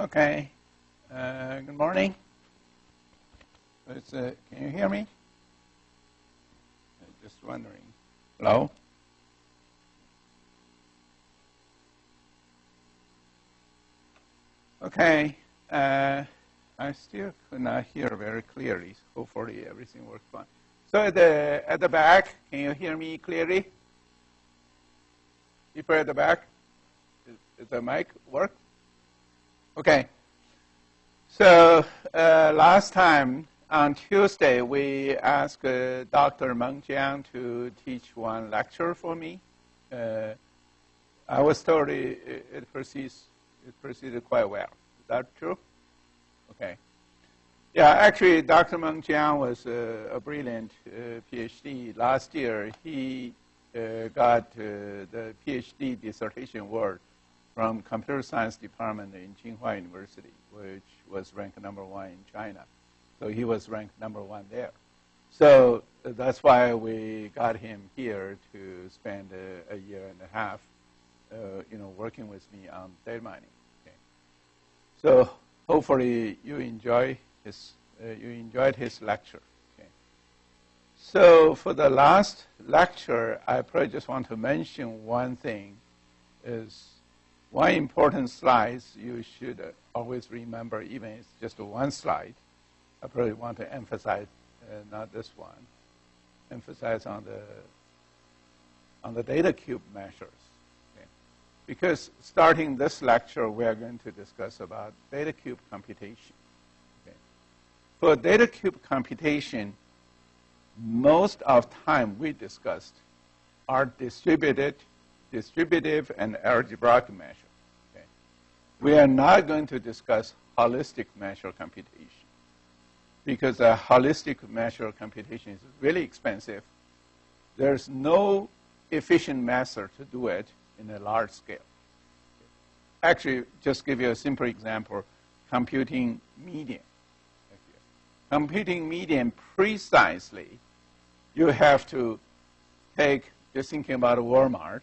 Okay. Good morning. Can you hear me? Just wondering. Hello? Okay. I still could not hear very clearly. Hopefully everything works fine. So at the back, can you hear me clearly? People at the back? Does the mic work? Okay. So last time on Tuesday, we asked Dr. Meng Jiang to teach one lecture for me. I was told it proceeded quite well. Is that true? Okay. Yeah, actually, Dr. Meng Jiang was a brilliant PhD. Last year, he got the PhD dissertation award from Computer Science Department in Tsinghua University, which was ranked #1 in China. So he was ranked #1 there. So that's why we got him here to spend a year and a half, working with me on data mining. Okay. So hopefully you enjoyed his lecture. Okay. So for the last lecture, I probably just want to mention one thing is one important slide you should always remember, even if it's just one slide. I probably want to emphasize, not this one, emphasize on the data cube measures. Okay? Because starting this lecture, we are going to discuss about data cube computation. Okay? For data cube computation, most of time we discussed are distributive and algebraic measures. Okay? We are not going to discuss holistic measure computation because a holistic measure computation is really expensive. There's no efficient method to do it in a large scale. Okay? Actually, just give you a simple example, computing median. Okay. Computing median precisely, you have to take, just thinking about Walmart,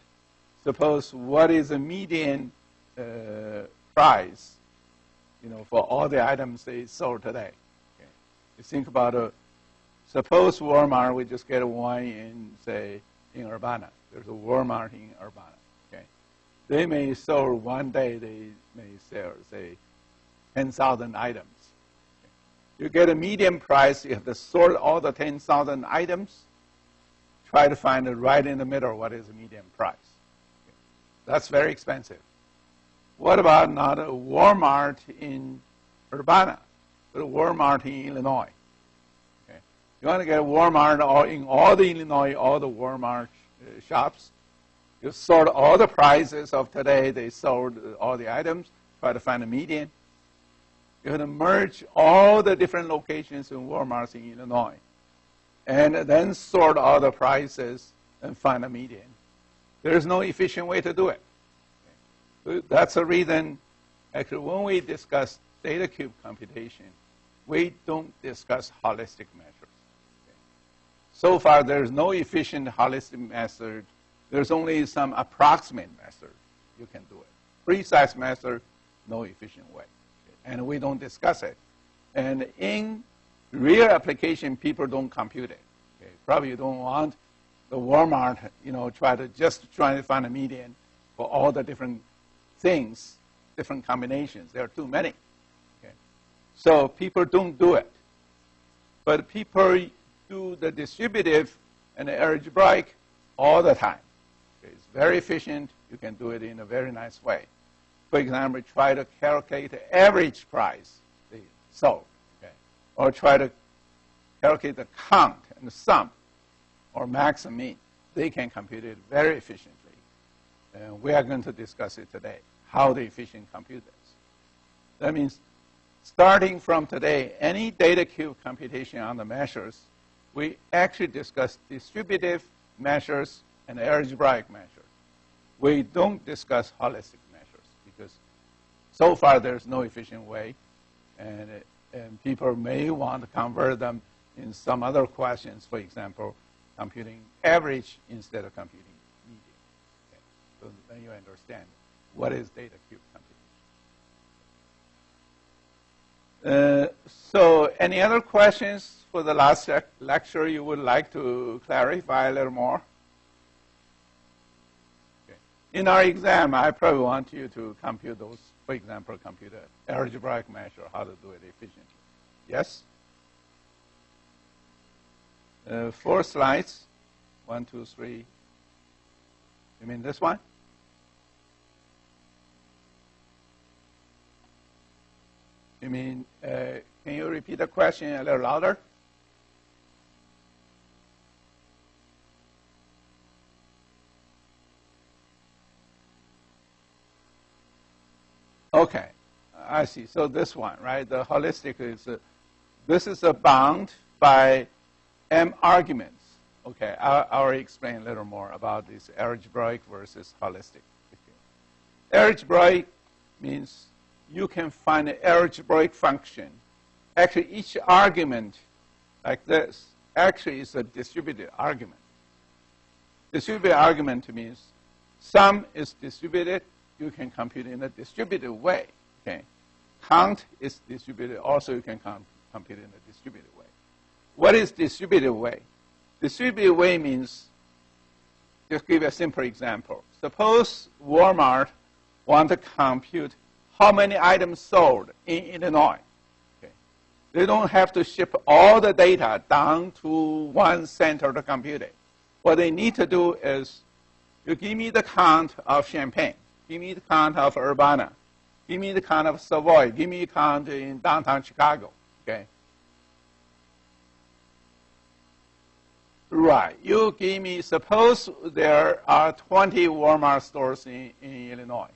suppose what is the median price, for all the items they sold today. Okay. You think about suppose Walmart, we just get one in, say, in Urbana. There's a Walmart in Urbana. Okay. They may sell one day, they may sell, say, 10,000 items. Okay. You get a median price, you have to sort all the 10,000 items, try to find it right in the middle, what is the median price. That's very expensive. What about not a Walmart in Urbana, but a Walmart in Illinois? Okay. You want to get a Walmart in all the Illinois, all the Walmart shops. You sort all the prices of today. They sold all the items. Try to find a median. You have to merge all the different locations in Walmarts in Illinois, and then sort all the prices and find a median. There's no efficient way to do it. Okay. That's the reason, actually, when we discuss data cube computation, we don't discuss holistic measures. Okay. So far, there's no efficient holistic method. There's only some approximate method you can do it. Precise method, no efficient way. Okay. And we don't discuss it. And in real application, people don't compute it. Okay. Probably you don't want the Walmart, try to find a median for all the different things, different combinations. There are too many. Okay. So people don't do it. But people do the distributive and the algebraic all the time. Okay. It's very efficient. You can do it in a very nice way. For example, try to calculate the average price they sold. Okay. Or try to calculate the count and the sum, or max and mean. They can compute it very efficiently. And we are going to discuss it today, how they efficiently compute this. That means starting from today, any data cube computation on the measures, we actually discuss distributive measures and algebraic measures. We don't discuss holistic measures because so far there's no efficient way, and people may want to convert them in some other questions, for example, computing average instead of computing median. Okay. So then you understand what is data cube computation. So any other questions for the last lecture you would like to clarify a little more? Okay. In our exam, I probably want you to compute those, for example, compute an algebraic measure, how to do it efficiently. Yes? 4 slides. 1, 2, 3. You mean this one? You mean, can you repeat the question a little louder? Okay, I see. So this one, right? The holistic is, this is a bound by m arguments. Okay, I'll explain a little more about this algebraic versus holistic. Okay. Algebraic means you can find an algebraic function. Actually, each argument like this actually is a distributed argument. Distributed argument means sum is distributed. You can compute in a distributed way. Okay. Count is distributed. Also, you can compute in a distributed way. What is distributed way? Distributed way means, just give you a simple example. Suppose Walmart want to compute how many items sold in Illinois. Okay. They don't have to ship all the data down to one center to compute it. What they need to do is, you give me the count of Champaign, give me the count of Urbana, give me the count of Savoy, give me a count in downtown Chicago. Okay. Right. You give me, suppose there are 20 Walmart stores in Illinois.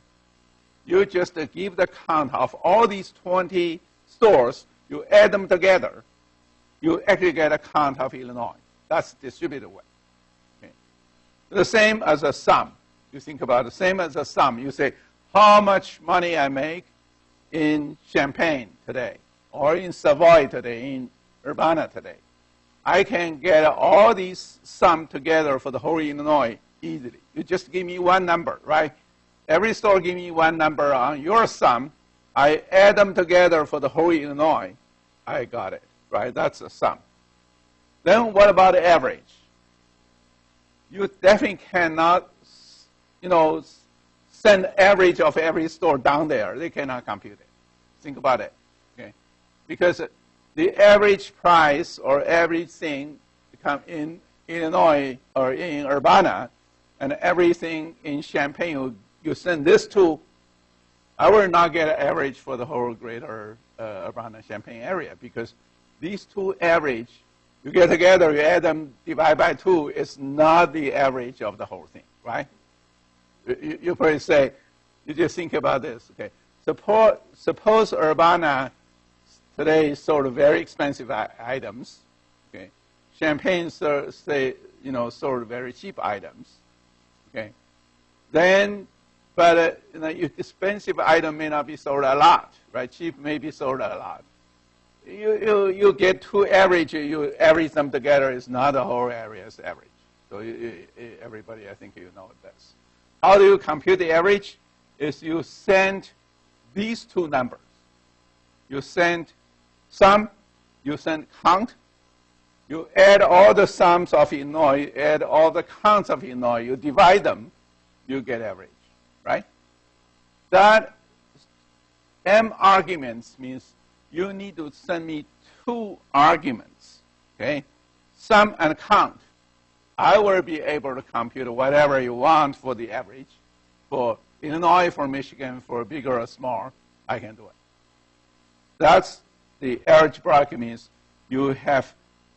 You just give the count of all these 20 stores, you add them together, you actually get a count of Illinois. That's distributed way. Okay. The same as a sum. You think about the same as a sum. You say, how much money I make in Champaign today, or in Savoy today, in Urbana today. I can get all these sum together for the whole Illinois easily. You just give me one number, right? Every store give me one number on your sum. I add them together for the whole Illinois. I got it, right? That's a sum. Then what about the average? You definitely cannot, send average of every store down there. They cannot compute it. Think about it, okay? Because the average price or average thing become in Illinois or in Urbana, and everything in Champaign you send this to, I will not get an average for the whole greater Urbana-Champaign area, because these two average, you get together, you add them, divide by 2, it's not the average of the whole thing, right? You probably say, you just think about this, okay? Suppose Urbana today sold very expensive items. Okay, Champaign sold very cheap items. Okay, then, but expensive item may not be sold a lot, right? Cheap may be sold a lot. You get two average. You average them together. It's not the whole area's average. So everybody, I think you know this. How do you compute the average? Is you send these two numbers. You send sum, you send count, you add all the sums of Illinois, add all the counts of Illinois, you divide them, you get average, right? That m arguments means you need to send me 2 arguments, okay? Sum and count. I will be able to compute whatever you want for the average. For Illinois, for Michigan, for bigger or small, I can do it. That's the algebraic means you have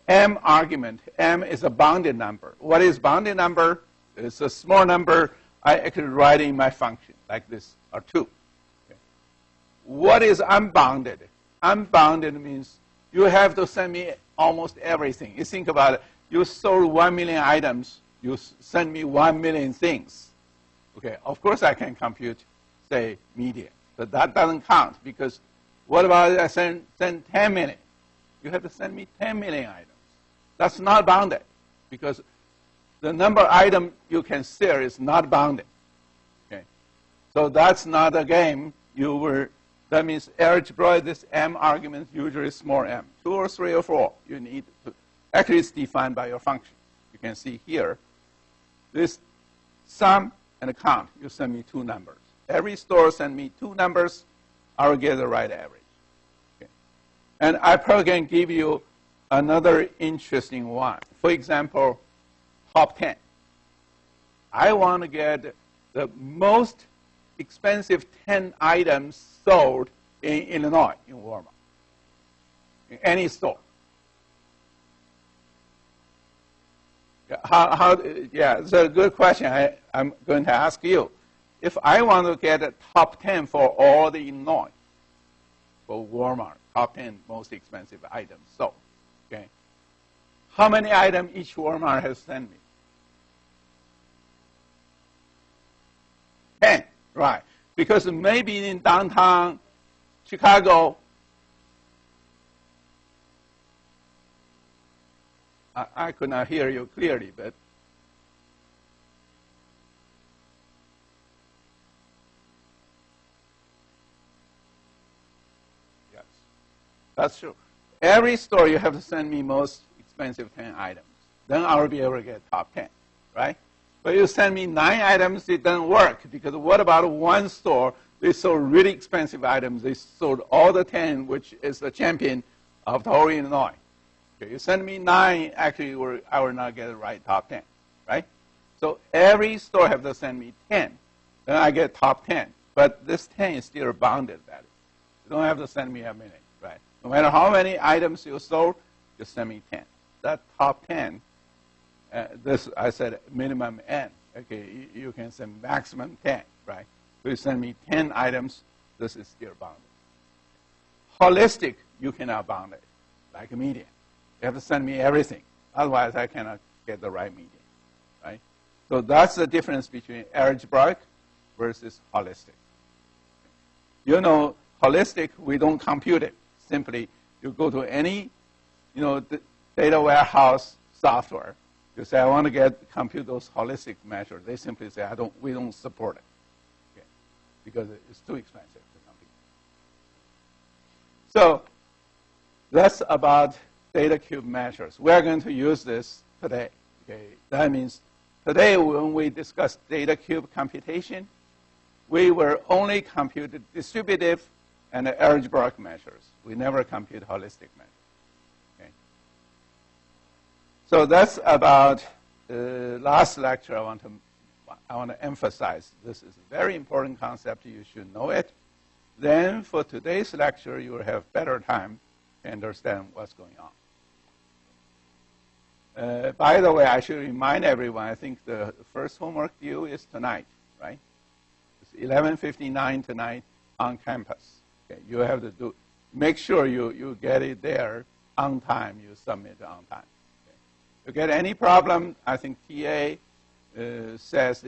m argument. M is a bounded number. What is bounded number? It's a small number I actually write in my function, like this, or 2. Okay. What is unbounded? Unbounded means you have to send me almost everything. You think about it. You sold 1 million items. You send me 1 million things. Okay, of course I can compute, say, median. But that doesn't count, because what about I send 10 million? You have to send me 10 million items. That's not bounded, because the number of items you can sell is not bounded. Okay, so that's not a game you will That means algebraic, this m argument usually small m. 2 or 3 or 4, you need to. Actually, it's defined by your function. You can see here, this sum and count, you send me 2 numbers. Every store send me 2 numbers, I will get the right average. Okay. And I probably can give you another interesting one. For example, top 10. I want to get the most expensive 10 items sold in Illinois, in Walmart, in any store. Yeah, it's a good question. I'm going to ask you. If I want to get a top 10 for all the Illinois, for Walmart, top 10 most expensive items sold, okay? How many items each Walmart has sent me? 10, right. Because maybe in downtown Chicago, I could not hear you clearly, but yes, that's true. Every store you have to send me most expensive 10 items. Then I will be able to get top 10, right? But you send me 9 items, it doesn't work, because what about one store? They sold really expensive items. They sold all the 10, which is the champion of the whole Illinois. Okay, you send me 9, actually, I will not get the right top 10, right? So every store have to send me 10. Then I get top 10. But this 10 is still a bounded value. You don't have to send me a many, right? No matter how many items you sold, just send me 10. That top 10, this I said minimum n. Okay, you can send maximum 10, right? So you send me 10 items, this is still bounded. Holistic, you cannot bound it, like a median. You have to send me everything. Otherwise, I cannot get the right median, right? So that's the difference between algebraic versus holistic. You know, holistic, we don't compute it. Simply, you go to any, data warehouse software. You say, I want to compute those holistic measures. They simply say, we don't support it, okay, because it's too expensive to compute. So that's about data cube measures. We're going to use this today. Okay, that means today when we discuss data cube computation, we will only compute distributive and algebraic measures. We never compute holistic measures. Okay. So that's about the last lecture. I want to emphasize this is a very important concept. You should know it. Then for today's lecture, you will have better time to understand what's going on. By the way, I should remind everyone, I think the first homework due is tonight, right? It's 11:59 tonight on campus. Okay, you have to make sure you get it there on time, you submit it on time. Okay. If you get any problem, I think TA says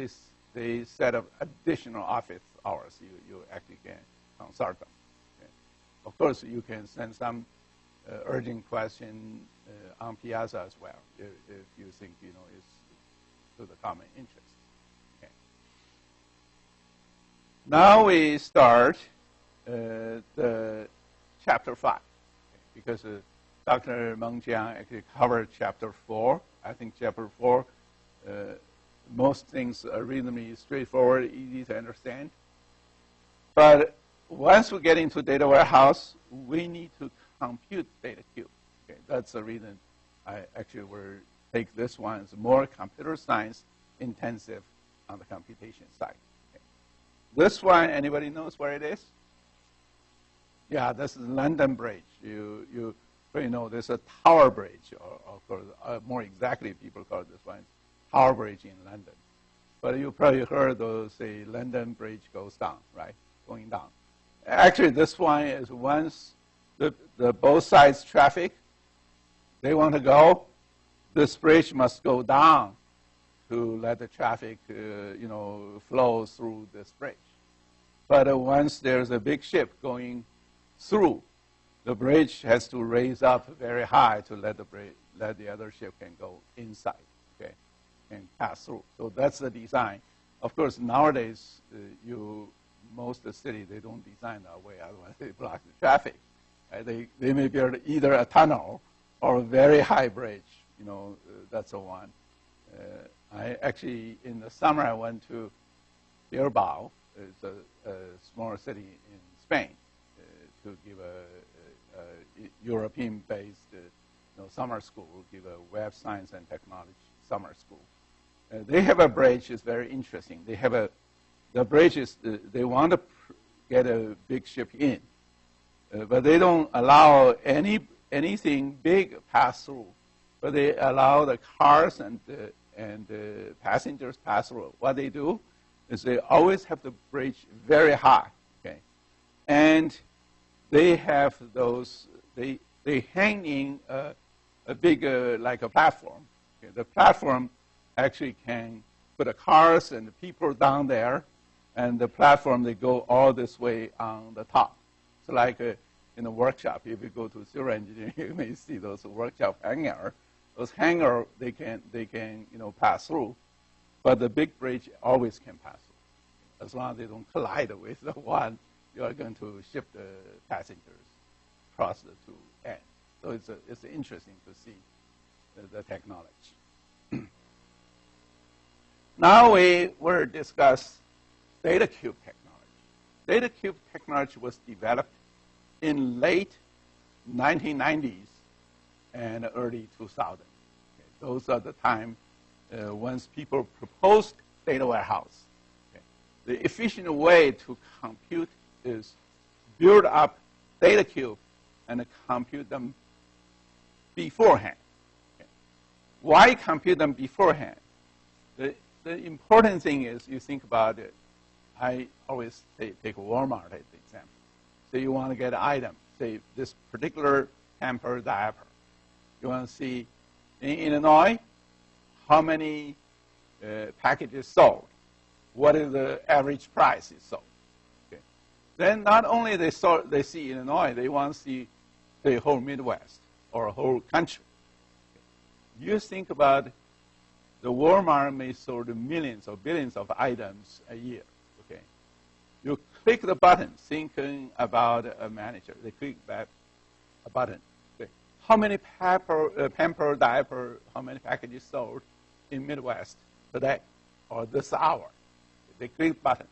they set up additional office hours. You actually can consult them. Okay. Of course, you can send some urgent question on Piazza as well, if you think it's to the common interest. Okay. Now we start the chapter 5, okay, because Dr. Meng Jiang actually covered chapter 4. I think chapter 4, most things are reasonably straightforward, easy to understand. But once we get into data warehouse, we need to compute data cube. Okay, that's the reason I actually will take this one. It's more computer science intensive on the computation side. Okay. This one, anybody knows where it is? Yeah, this is London Bridge. You know there's a Tower Bridge, or of course, more exactly, people call this one Tower Bridge in London. But you probably heard those say London Bridge goes down, right? Going down. Actually, this one is once the both sides traffic, they want to go, this bridge must go down to let the traffic, flow through this bridge. But once there's a big ship going through, the bridge has to raise up very high to let the other ship can go inside, okay, and pass through. So that's the design. Of course, nowadays, you most of the city, they don't design that way, otherwise they block the traffic. They may build either a tunnel or a very high bridge. That's the one. I actually, in the summer, I went to Bilbao. It's a small city in Spain, to give a European-based summer school, give a web science and technology summer school. They have a bridge. It's very interesting. They have the bridge is, they want to get a big ship in, but they don't allow anything big pass through, but they allow the cars and the passengers pass through. What they do is they always have the bridge very high, okay? And they have those, they hang in a big, like a platform. Okay? The platform actually can put the cars and the people down there, and the platform, they go all this way on the top. So like in a workshop, if you go to civil engineering, you may see those workshop hangar. Those hangar, they can pass through, but the big bridge always can pass through. As long as they don't collide with the one you are going to ship the passengers across the two ends. So it's interesting to see the technology. Now we will discuss data cube technology. Data cube technology was developed in late 1990s and early 2000s. Okay, those are the time once people proposed data warehouse. Okay. The efficient way to compute is build up data cube and compute them beforehand. Okay. Why compute them beforehand? The important thing is you think about it. I always take Walmart as an example. So you want to get an item, say this particular pamper diaper. You want to see in Illinois how many packages sold. What is the average price is sold? Okay. Then not only they see Illinois, they want to see the whole Midwest or a whole country. Okay. You think about the Walmart may sold millions or billions of items a year. Okay, you click the button, thinking about a manager. They click that a button. Okay. How many pamper diaper? How many packages sold in Midwest today or this hour? They click button.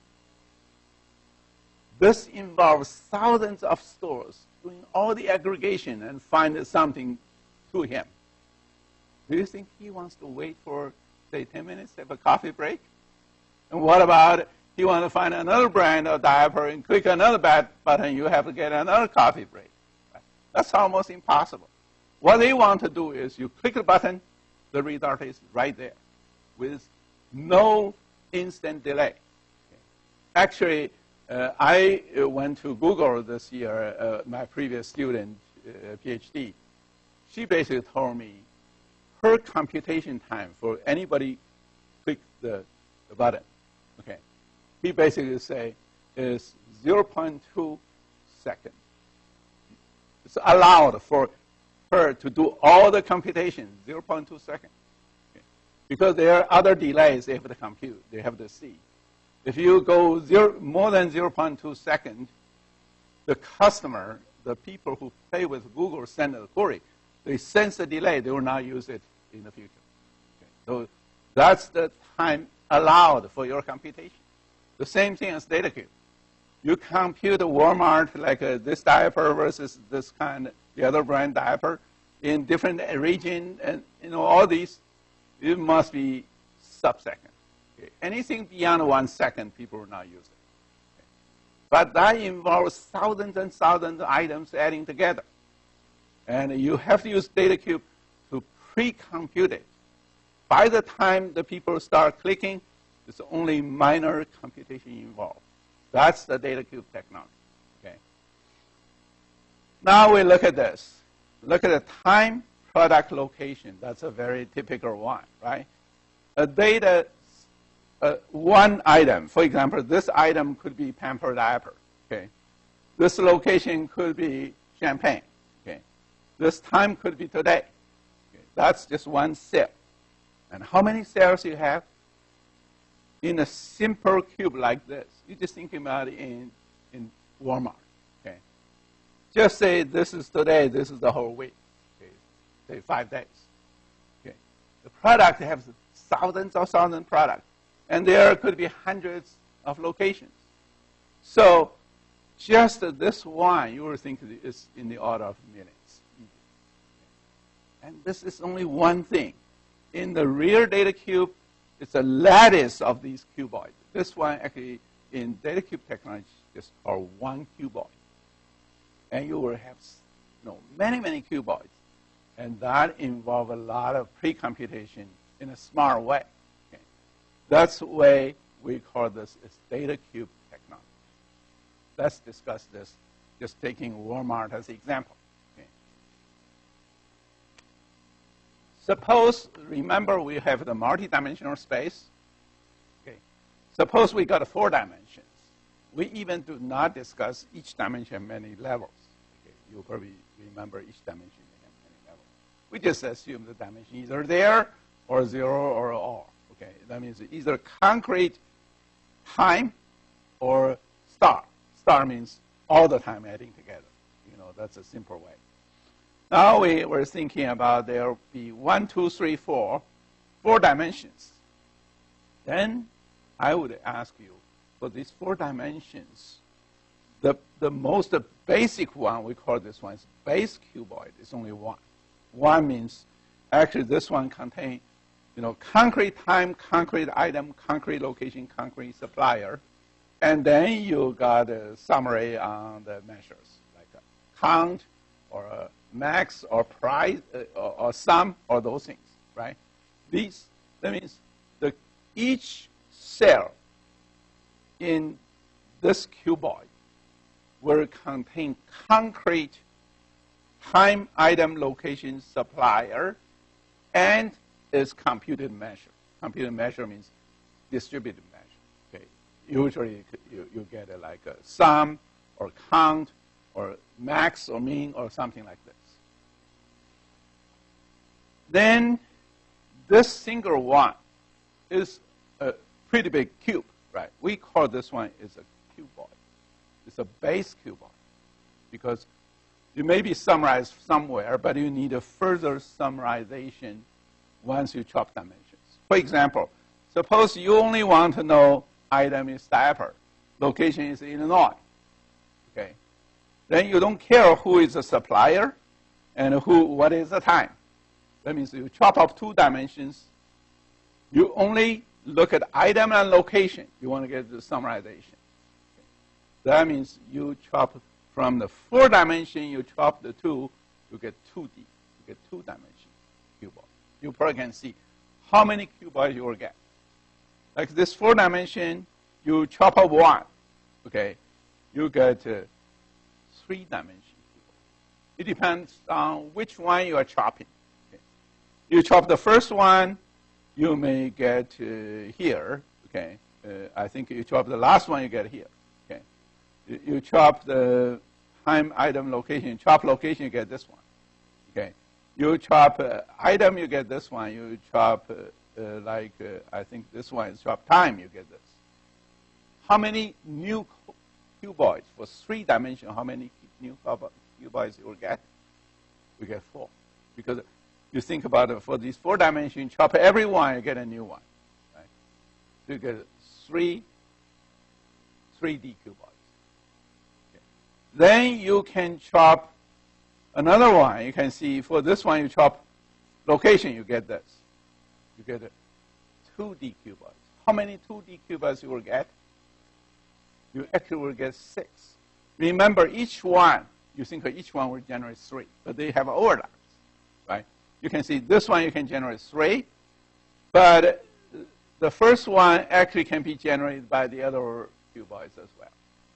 This involves thousands of stores doing all the aggregation and find something to him. Do you think he wants to wait for, say, 10 minutes, have a coffee break? And what about he wants to find another brand of diaper and click another button, you have to get another coffee break. Right? That's almost impossible. What they want to do is you click the button, the result is right there with no instant delay. Okay. Actually, I went to Google this year, my previous student, PhD. She basically told me her computation time for anybody click the button, okay, he basically say is 0.2 seconds. It's allowed for her to do all the computation, 0.2 seconds. Okay. Because there are other delays they have to compute, they have to see. If you go more than 0.2 seconds, the customer, the people who play with Google send a query, they sense the delay, they will not use it in the future. Okay. So that's the time allowed for your computation. The same thing as data cube. You compute Walmart like this diaper versus this kind, the other brand diaper in different region, and all these, it must be sub-second. Okay. Anything beyond 1 second, people will not use it. Okay. But that involves thousands and thousands of items adding together. And you have to use data cube to pre-compute it. By the time the people start clicking, it's only minor computation involved. That's the data cube technology. Okay. Now we look at this. Look at the time, product, location. That's a very typical one, right? A data, one item. For example, this item could be pamper diaper. Okay. This location could be Champaign. Okay. This time could be today. Okay. That's just one cell. And how many cells you have? in a simple cube like this. You just think about it in Walmart. Okay, just say this is today. This is the whole week. Okay, say 5 days. Okay, the product has thousands of products, and there could be hundreds of locations. So just this one, you will think is in the order of minutes. And this is only one thing. In the real data cube, it's a lattice of these cuboids. This one actually in data cube technology is called one cuboid. And you will have many, many cuboids. And that involves a lot of pre-computation in a smart way. Okay. That's the way we call this is data cube technology. Let's discuss this, just taking Walmart as an example. Okay. Suppose, remember we have the multi-dimensional space. Okay. Suppose we got 4 dimensions. We even do not discuss each dimension many levels. Okay. You probably remember each dimension has many levels. We just assume the dimension either there or 0 or all. Okay. That means either concrete time or star. Star means all the time adding together. That's a simple way. Now we were thinking about there will be 1, 2, 3, 4 dimensions. Then I would ask you, for these 4 dimensions, the most basic one, we call this one is base cuboid. It's only 1. 1 means actually this one contains concrete time, concrete item, concrete location, concrete supplier. And then you got a summary on the measures, like a count or a max or price or sum or those things, right? That means each cell in this cuboid will contain concrete time, item, location, supplier, and is computed measure. Computed measure means distributed measure. Okay. Usually you get like a sum or count or max or mean or something like this. Then this single one is a pretty big cube, right? We call this one is a cuboid. It's a base cuboid because it may be summarized somewhere, but you need a further summarization once you chop dimensions. For example, suppose you only want to know item is diaper, location is Illinois. Okay, then you don't care who is the supplier and what is the time. That means you chop off 2 dimensions. You only look at item and location. You want to get the summarization. Okay. That means you chop from the 4 dimension, you chop the 2, you get 2D. You get 2-dimension cuboid. You probably can see how many cuboids you will get. Like this 4 dimension, you chop up 1, okay, you get 3-dimension cuboid. It depends on which one you are chopping. Okay. You chop the first one, you may get here. Okay, I think you chop the last one, you get here. Okay, you chop the time, item, location. Chop location, you get this one. Okay. You chop item, you get this one. You chop I think this one is chop time, you get this. How many new cuboids for 3 dimensions? How many new cuboids you will get? We get 4, because you think about it. For these 4 dimensions, chop every one, you get a new one. Right? So you get 3D cuboids. Okay. Then you can chop another one. You can see for this one, you chop location, you get this. You get 2D cuboids. How many 2D cuboids you will get? You actually will get 6. Remember, each one, you think each one will generate 3, but they have overlaps, right? You can see this one you can generate 3, but the first one actually can be generated by the other cuboids as well.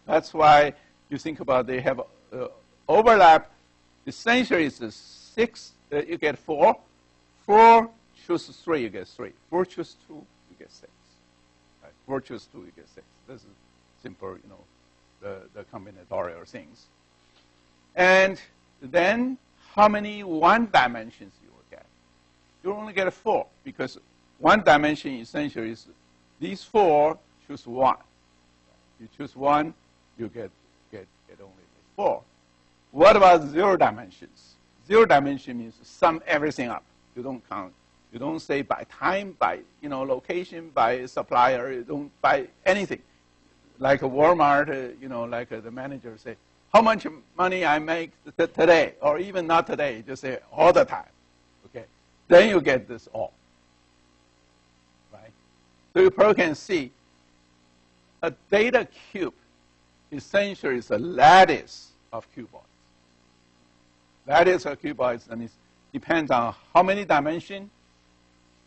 That's why you think about they have overlap. Essentially, it's 6, you get 4. 4 choose 3, you get 3. 4 choose 2, you get 6. Right? 4 choose 2, you get 6. This is simple, the combinatorial things. And then how many 1 dimensions you will get? You only get 4, because 1 dimension essentially is These four, choose one. You choose one, you get only these four. What about 0 dimensions? 0 dimension means sum everything up. You don't count. You don't say by time, by location, by supplier. You don't buy anything. Like a Walmart, like the manager say, how much money I make today, or even not today, just say all the time. Okay, then you get this all. Right. So you probably can see a data cube essentially is a lattice of cuboids. Lattice of cuboids, that means depends on how many dimensions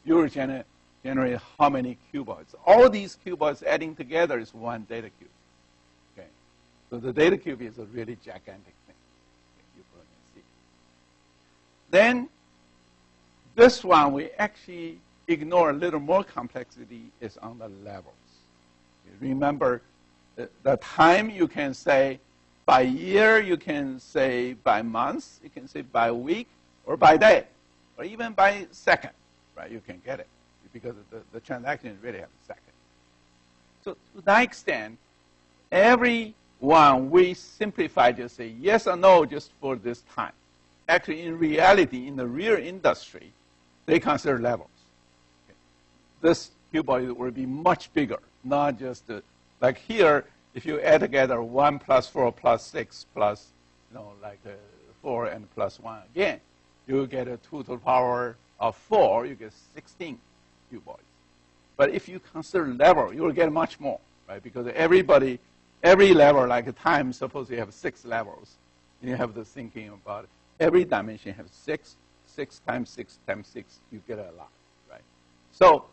you will generate how many cuboids. All these cuboids adding together is one data cube. Okay, so the data cube is a really gigantic thing. Okay, you can see. Then this one we actually ignore a little more complexity is on the levels. Okay, remember, the time you can say by year, you can say by months, you can say by week, or by day, or even by second, right? You can get it because the transaction really have a second. So to that extent, every one we simplify just say yes or no just for this time. Actually, in reality, in the real industry, they consider levels. Okay. This cuboid will be much bigger, not just like here. If you add together 1 plus 4 plus 6 plus, 4 and plus 1 again, you get a 2 to the power of 4. You get 16 cuboids. But if you consider level, you will get much more, right? Because every level, like a time, suppose you have 6 levels. You have the thinking about it. Every dimension has 6. 6 times 6 times 6, you get a lot, right? So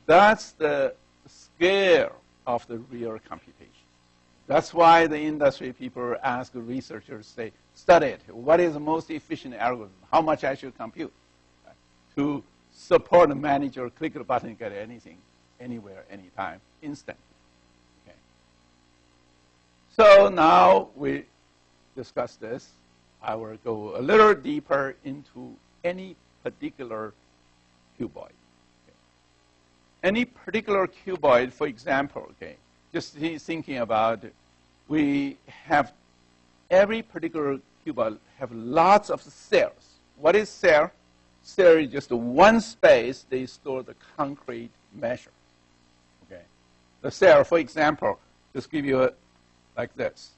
that's the scale of the real computation. That's why the industry people ask researchers, say, study it. What is the most efficient algorithm? How much I should compute? Right? To support a manager, click the button, get anything, anywhere, anytime, instantly. Okay. So now we discuss this. I will go a little deeper into any particular cuboid. Okay. Any particular cuboid, for example, okay, just thinking about, we have every particular cuboid have lots of cells. What is cell? Cell is just one space they store the concrete measure. Okay, the cell, for example, just give you like this.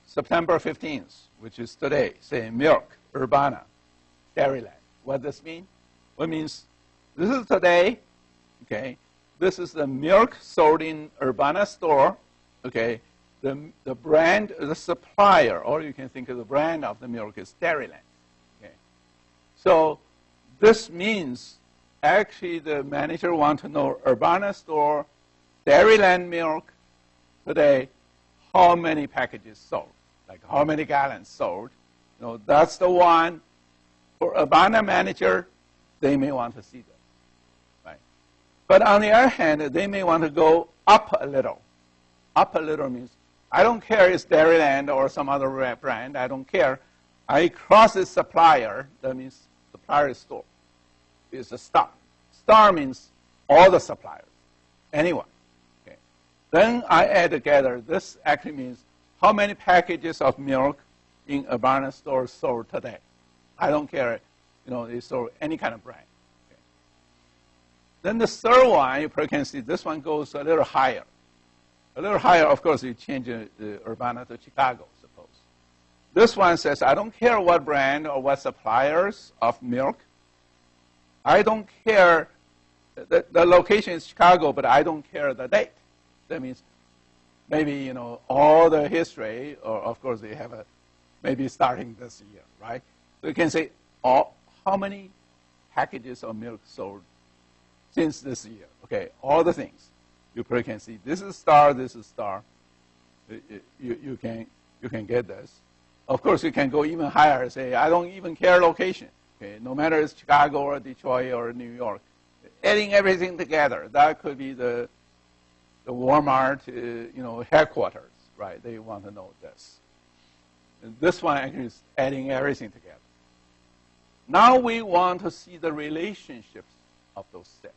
September 15th, which is today, say milk, Urbana, Dairyland. What does this mean? Well, it means this is today. Okay. This is the milk sold in Urbana store, okay? The brand, the supplier, or you can think of the brand of the milk is Dairyland, okay? So this means actually the manager wants to know Urbana store, Dairyland milk today, how many packages sold, like how many gallons sold. That's the one. For Urbana manager, they may want to see that. But on the other hand, they may want to go up a little. Up a little means, I don't care if it's Dairyland or some other brand. I don't care. I cross the supplier. That means supplier is store. It's a star. Star means all the suppliers. Anyone. Okay. Then I add together. This actually means how many packages of milk in Urbana store sold today. I don't care. They sold any kind of brand. Then the third one, you probably can see this one goes a little higher. A little higher, of course, you change Urbana to Chicago, suppose. This one says, I don't care what brand or what suppliers of milk. I don't care, the location is Chicago, but I don't care the date. That means maybe, all the history, or of course they have maybe starting this year, right? So you can say, how many packages of milk sold since this year, okay, all the things. You probably can see this is star, this is star. You can get this. Of course, you can go even higher and say, I don't even care location. Okay, no matter it's Chicago or Detroit or New York. Adding everything together, that could be the Walmart, headquarters, right? They want to know this. And this one actually is adding everything together. Now we want to see the relationships of those cells.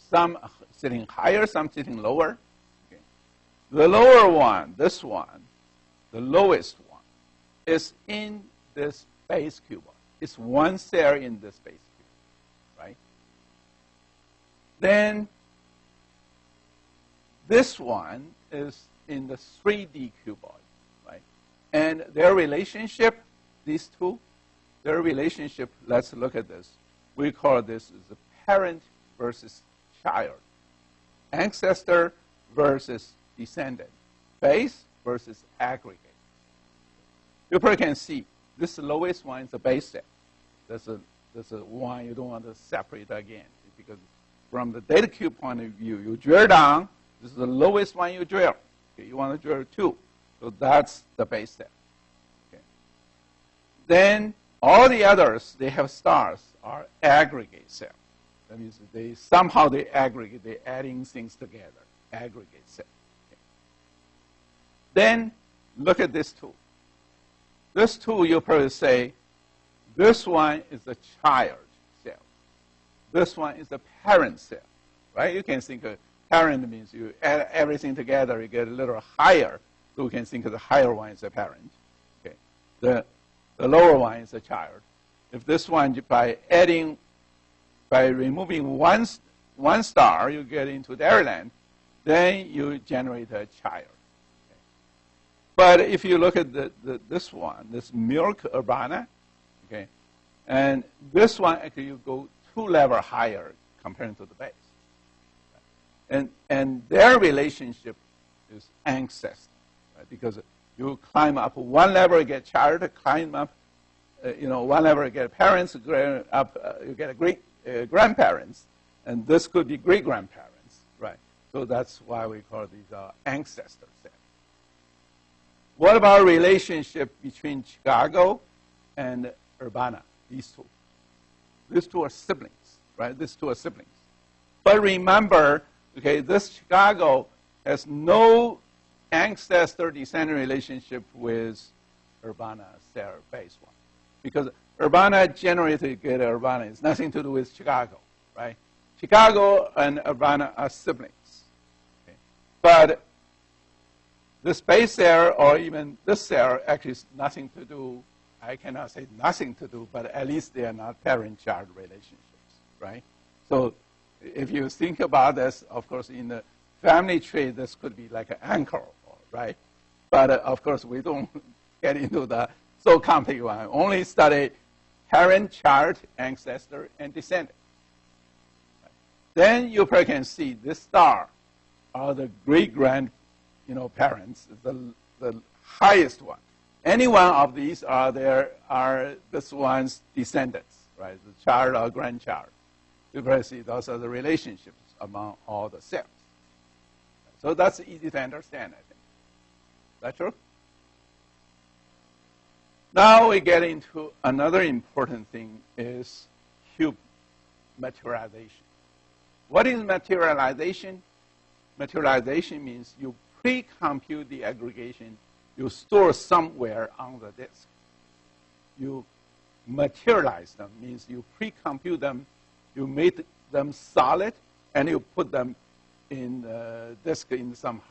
Some sitting higher, some sitting lower. Okay. The lower one, this one, the lowest one, is in this base cuboid. It's one cell in this base cuboid, right? Then this one is in the 3D cuboid, right? And their relationship, these two, their relationship, let's look at this. We call this the parent versus child, ancestor versus descendant, base versus aggregate. You probably can see this lowest one is the base cell. That's a one you don't want to separate again, because from the data cube point of view, you drill down. This is the lowest one you drill. Okay, you want to drill 2, so that's the base cell. Okay. Then all the others, they have stars, are aggregate cell. That means somehow they aggregate, they're adding things together, aggregate cell. Okay. Then look at this two. This two, you probably say, this one is the child cell. This one is the parent cell, right? You can think of parent means you add everything together, you get a little higher, so we can think of the higher one as a parent. Okay. The lower one is a child. If this one, by removing one star, you get into their land, then you generate a child. Okay. But if you look at this one, this milk urbana, okay, and this one, actually you go 2 levels higher compared to the base. And their relationship is ancestor, right? Because you climb up 1 level, you get child, climb up, 1 level, you get parents, you get great grandparents, and this could be great grandparents, right? So that's why we call these ancestor cells. What about relationship between Chicago and Urbana? These two. These two are siblings, right? These two are siblings. But remember, okay, this Chicago has no ancestor-descendant relationship with Urbana cell base one, because Urbana generated greater Urbana. It's nothing to do with Chicago, right? Chicago and Urbana are siblings. Okay? But this base cell or even this cell actually is nothing to do. I cannot say nothing to do, but at least they are not parent-child relationships, right? So if you think about this, of course, in the family tree, this could be like an anchor, right? But of course, we don't get into the so complex one. Only study parent, child, ancestor, and descendant. Right. Then you probably can see this star are the great-grand, parents, the highest one. Any one of these are this one's descendants, right? The child or grandchild. You probably see those are the relationships among all the cells. So that's easy to understand, I think. Is that true? Now we get into another important thing is cube materialization. What is materialization? Materialization means you pre-compute the aggregation, you store somewhere on the disk. You materialize them, means you pre-compute them, you make them solid, and you put them in the disk in some,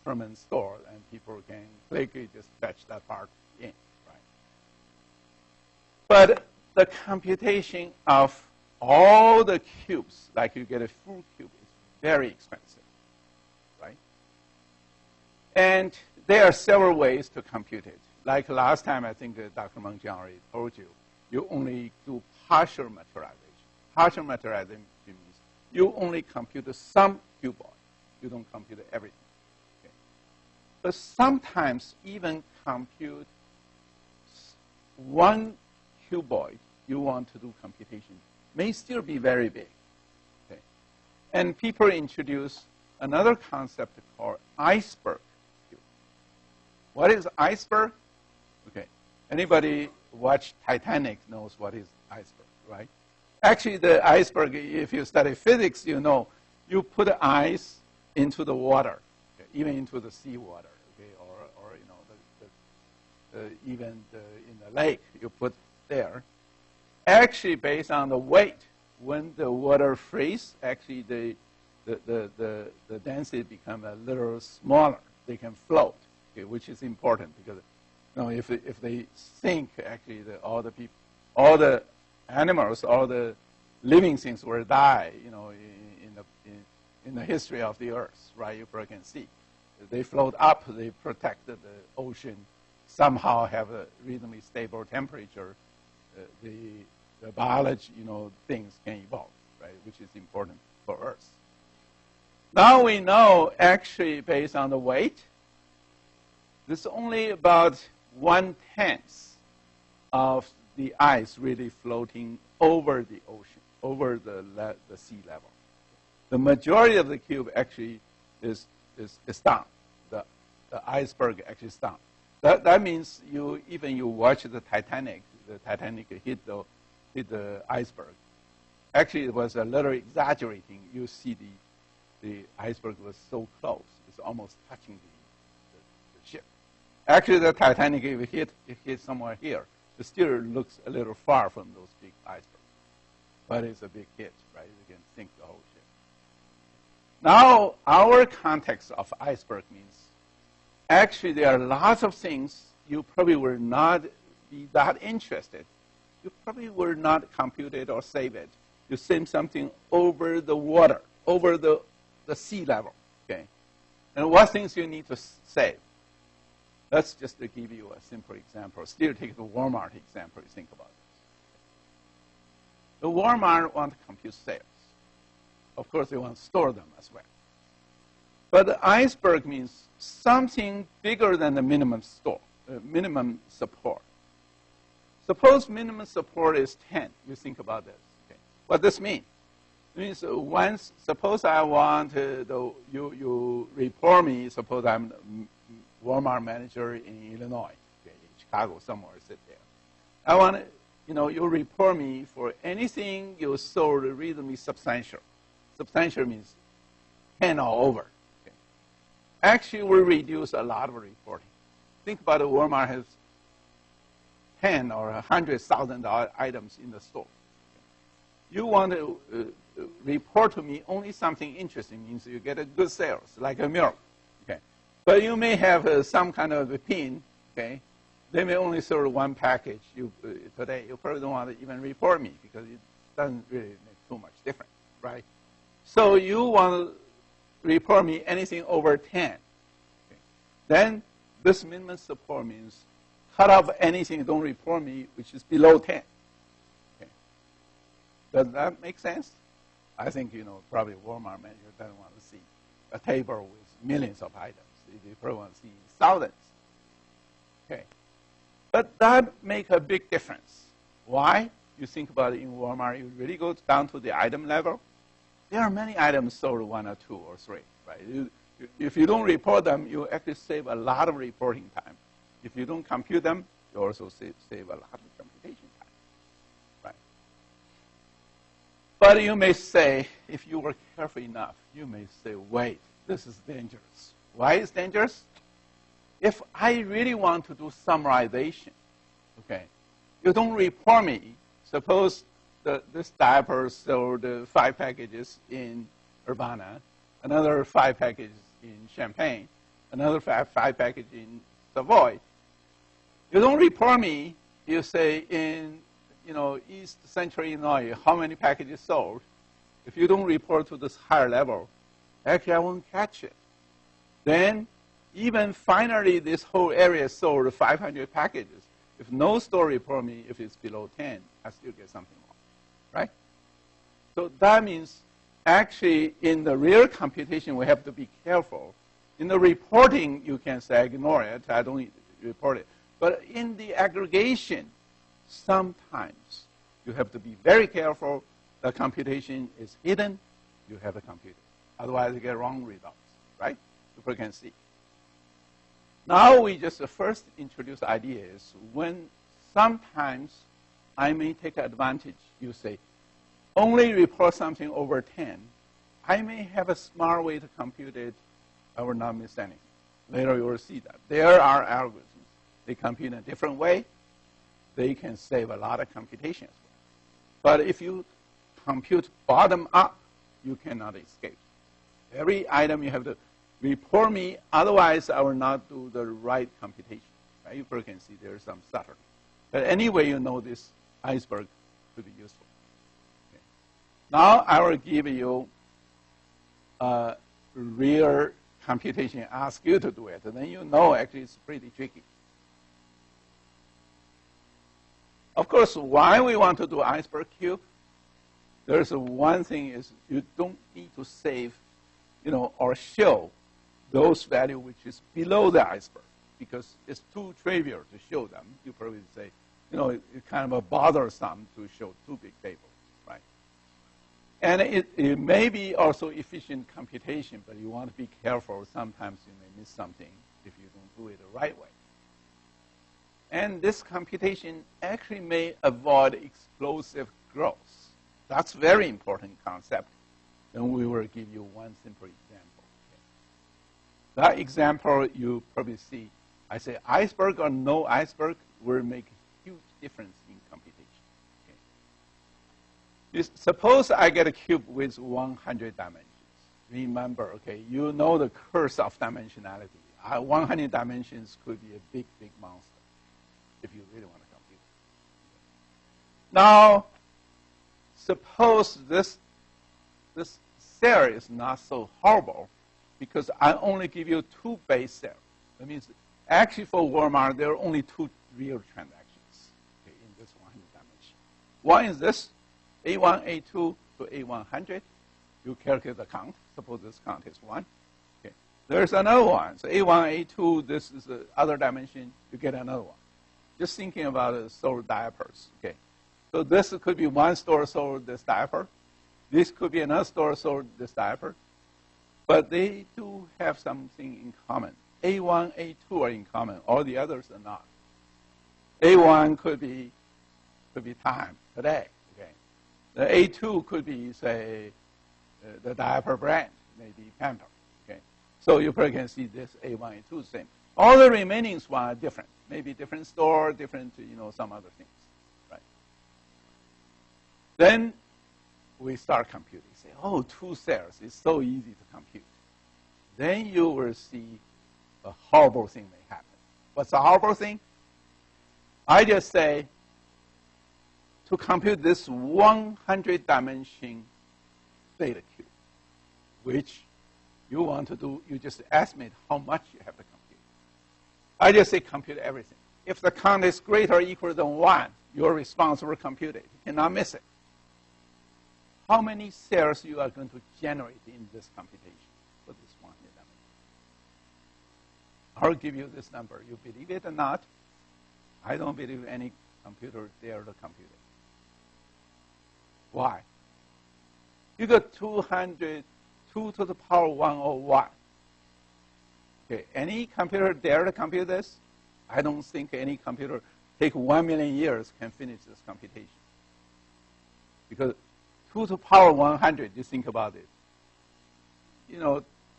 permanent store, and people can quickly just fetch that part in, right? But the computation of all the cubes, like you get a full cube, is very expensive, right? And there are several ways to compute it. Like last time, I think Dr. Mengjiang already told you, you only do partial materialization. Partial materialization means you only compute some cuboid. You don't compute everything. Okay. But sometimes even compute one cuboid you want to do computation may still be very big. Okay. And people introduce another concept called iceberg cube. What is iceberg? Okay. Anybody watch Titanic knows what is iceberg, right? Actually, the iceberg, if you study physics, you know, you put ice into the water, okay, even into the seawater, okay, or even in the lake, you put there. Actually, based on the weight, when the water freezes, actually the density become a little smaller. They can float, okay, which is important because if they sink, actually all the animals, all the living things will die. In the history of the Earth, right? You can see, they float up, they protect the ocean, somehow have a reasonably stable temperature. The biology, things can evolve, right? Which is important for Earth. Now we know, actually, based on the weight, there's only about 1/10 of the ice really floating over the ocean, over the sea level. The majority of the cube actually is down. The iceberg actually is down. That means you watch the Titanic hit the iceberg. Actually, it was a little exaggerating. You see the iceberg was so close, it's almost touching the ship. Actually, the Titanic, if it hit somewhere here, it still looks a little far from those big icebergs. But it's a big hit, right? You can sink the whole ship. Now, our context of iceberg means actually there are lots of things you probably will not be that interested. You probably will not compute it or save it. You save something over the water, over the sea level, okay? And what things you need to save? Let's just give you a simple example. Still take the Walmart example, you think about this. The Walmart want to compute sales. Of course, they want to store them as well. But the iceberg means something bigger than the minimum support. Suppose minimum support is 10. You think about this. Okay. What this means? It means suppose I want you report me. Suppose I'm the Walmart manager in Illinois, okay, in Chicago, somewhere, sit there. I want you report me for anything you sold reasonably substantial. Substantial means 10 or over. Okay. Actually, we reduce a lot of reporting. Think about it, Walmart has 10 or 100,000 items in the store. Okay. You want to report to me only something interesting, means you get a good sales, like a milk. Okay. But you may have some kind of a pin. Okay. They may only sell one package today. You probably don't want to even report me because it doesn't really make too much difference, right? So you want to report me anything over 10. Okay. Then this minimum support means cut off anything, don't report me, which is below 10. Okay. Does that make sense? I think, probably Walmart manager doesn't want to see a table with millions of items. They probably want to see thousands. Okay. But that makes a big difference. Why? You think about it in Walmart, you really go down to the item level. There are many items sold 1 or 2 or 3, right? If you don't report them, you actually save a lot of reporting time. If you don't compute them, you also save a lot of computation time, right? But you may say, if you were careful enough, you may say, wait, this is dangerous. Why is it dangerous? If I really want to do summarization, okay, you don't report me. Suppose this diaper sold 5 packages in Urbana, another 5 packages in Champaign, another 5 packages in Savoy. You don't report me. You say in East Central Illinois, how many packages sold? If you don't report to this higher level, actually I won't catch it. Then even finally this whole area sold 500 packages. If no store report me, if it's below 10, I still get something wrong, right? So that means actually in the real computation, we have to be careful. In the reporting, you can say ignore it. I don't report it. But in the aggregation, sometimes you have to be very careful. The computation is hidden. You have to compute it. Otherwise, you get wrong results, right? People can see. Now we just first introduce ideas when sometimes I may take advantage. You say, only report something over 10. I may have a smart way to compute it. I will not miss anything. Later you will see that. There are algorithms. They compute in a different way. They can save a lot of computation as well. But if you compute bottom up, you cannot escape. Every item you have to report me, otherwise I will not do the right computation. Right? You can see there's some stutter. But anyway, you know this iceberg could be useful. Okay. Now I will give you a real computation, ask you to do it, and then you know actually it's pretty tricky. Of course, why we want to do iceberg cube? There's one thing is you don't need to save, or show those value which is below the iceberg, because it's too trivial to show them. You probably say, it's kind of a bothersome to show two big tables, right? And it may be also efficient computation, but you want to be careful. Sometimes you may miss something if you don't do it the right way. And this computation actually may avoid explosive growth. That's a very important concept. And we will give you one simple example. Okay. That example you probably see. I say iceberg or no iceberg will make a huge difference in computation. Okay. Suppose I get a cube with 100 dimensions. Remember, okay, you know the curse of dimensionality. 100 dimensions could be a big, big monster if you really want to compute. Now, suppose this cell is not so horrible because I only give you two base cells. That means actually for Walmart, there are only two real transactions in this 100 dimension. One is this, A1, A2 to A100. You calculate the count. Suppose this count is 1. Okay. There's another one. So A1, A2, this is the other dimension. You get another one. Just thinking about sold diapers. Okay. So this could be one store sold this diaper. This could be another store sold this diaper. But they do have something in common. A1, A2 are in common. All the others are not. A1 could be time, today. Okay. The A2 could be, say, the diaper brand, maybe Pamper. Okay. So you probably can see this A1, A2 same. All the remaining ones are different. Maybe different store, different, some other things. Right? Then we start computing. Say, oh, two cells is so easy to compute. Then you will see a horrible thing may happen. What's the horrible thing? I just say, to compute this 100-dimension theta cube, which you want to do, you just estimate how much you have to compute. I just say compute everything. If the count is greater or equal than 1, your response will compute it. You cannot miss it. How many cells you are going to generate in this computation for this 100 dimension? I'll give you this number. You believe it or not, I don't believe any computer dare to compute it. Why? You got 200, 2 to the power 101. Okay, any computer dare to compute this? I don't think any computer take 1 million years can finish this computation. Because 2 to the power 100, just think about it.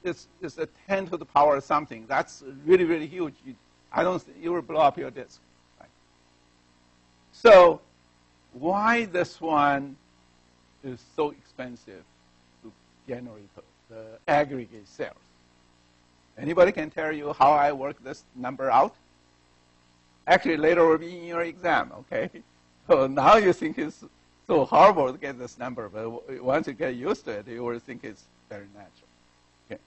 It's a 10 to the power something. That's really, really huge. You will blow up your disk. Right? So why this one is so expensive to generate the aggregate cells? Anybody can tell you how I work this number out? Actually, later will be in your exam, okay? So now you think it's so horrible to get this number, but once you get used to it, you will think it's very natural. Okay.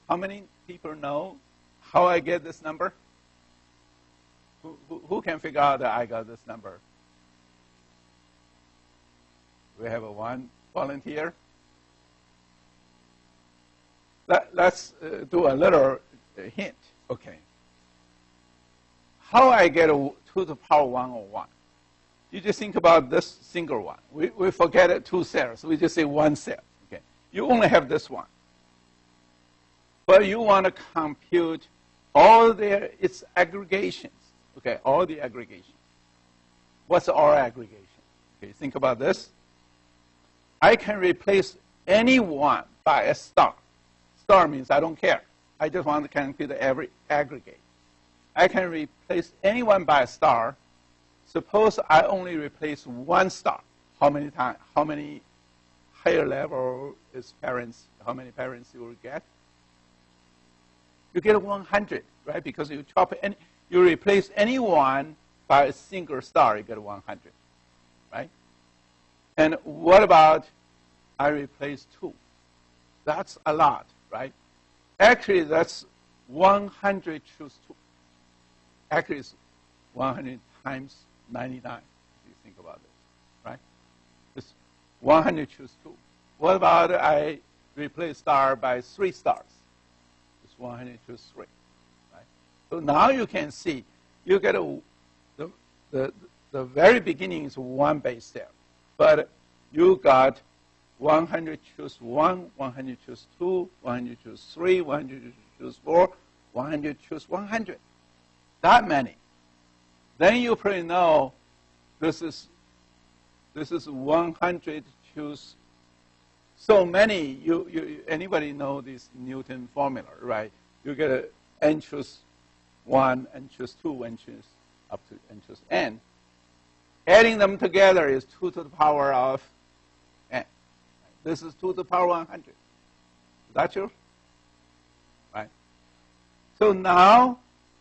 How many people know how I get this number? Who can figure out that I got this number? We have one volunteer. Let's do a little hint. Okay. How I get 2 to the power 101? You just think about this single one. We forget it, 2 cells. We just say 1 cell. Okay. You only have this one. But you want to compute all its aggregations. Okay, all the aggregations. What's our aggregation? Okay, think about this. I can replace any one by a star. Star means I don't care. I just want to compute every aggregate. I can replace anyone by a star. Suppose I only replace 1 star. how many higher level is parents, how many parents you will get? You get 100, right? Because you you replace any one by a single star, you get 100, right? And what about I replace 2? That's a lot, right? Actually, that's 100 choose 2. Actually, it's 100 times 99, if you think about this, right? It's 100 choose 2. What about I replace star by 3 stars? It's 100 choose 3, right? So now you can see, you get the very beginning is 1 base pair, but you got 100 choose 1, 100 choose 2, 100 choose 3, 100 choose 4, 100 choose 100. That many. Then you probably know this is 100 choose so many. Anybody know this Newton formula, right? You get a n choose 1, n choose 2, n choose up to n choose n. Adding them together is 2 to the power of n. This is 2 to the power 100. Is that true? Right? So now,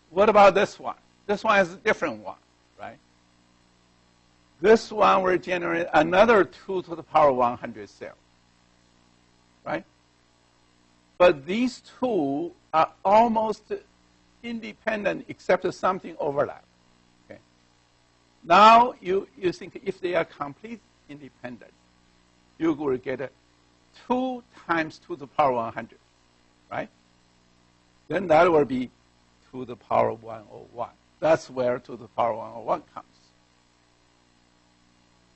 what about this one? This one is a different one, right? This one will generate another 2 to the power 100 cells, right? But these two are almost independent except something overlap. Okay. Now you think if they are complete independent, you will get 2 times 2 to the power 100, right? Then that will be 2 to the power 101. That's where 2 to the power 101 comes.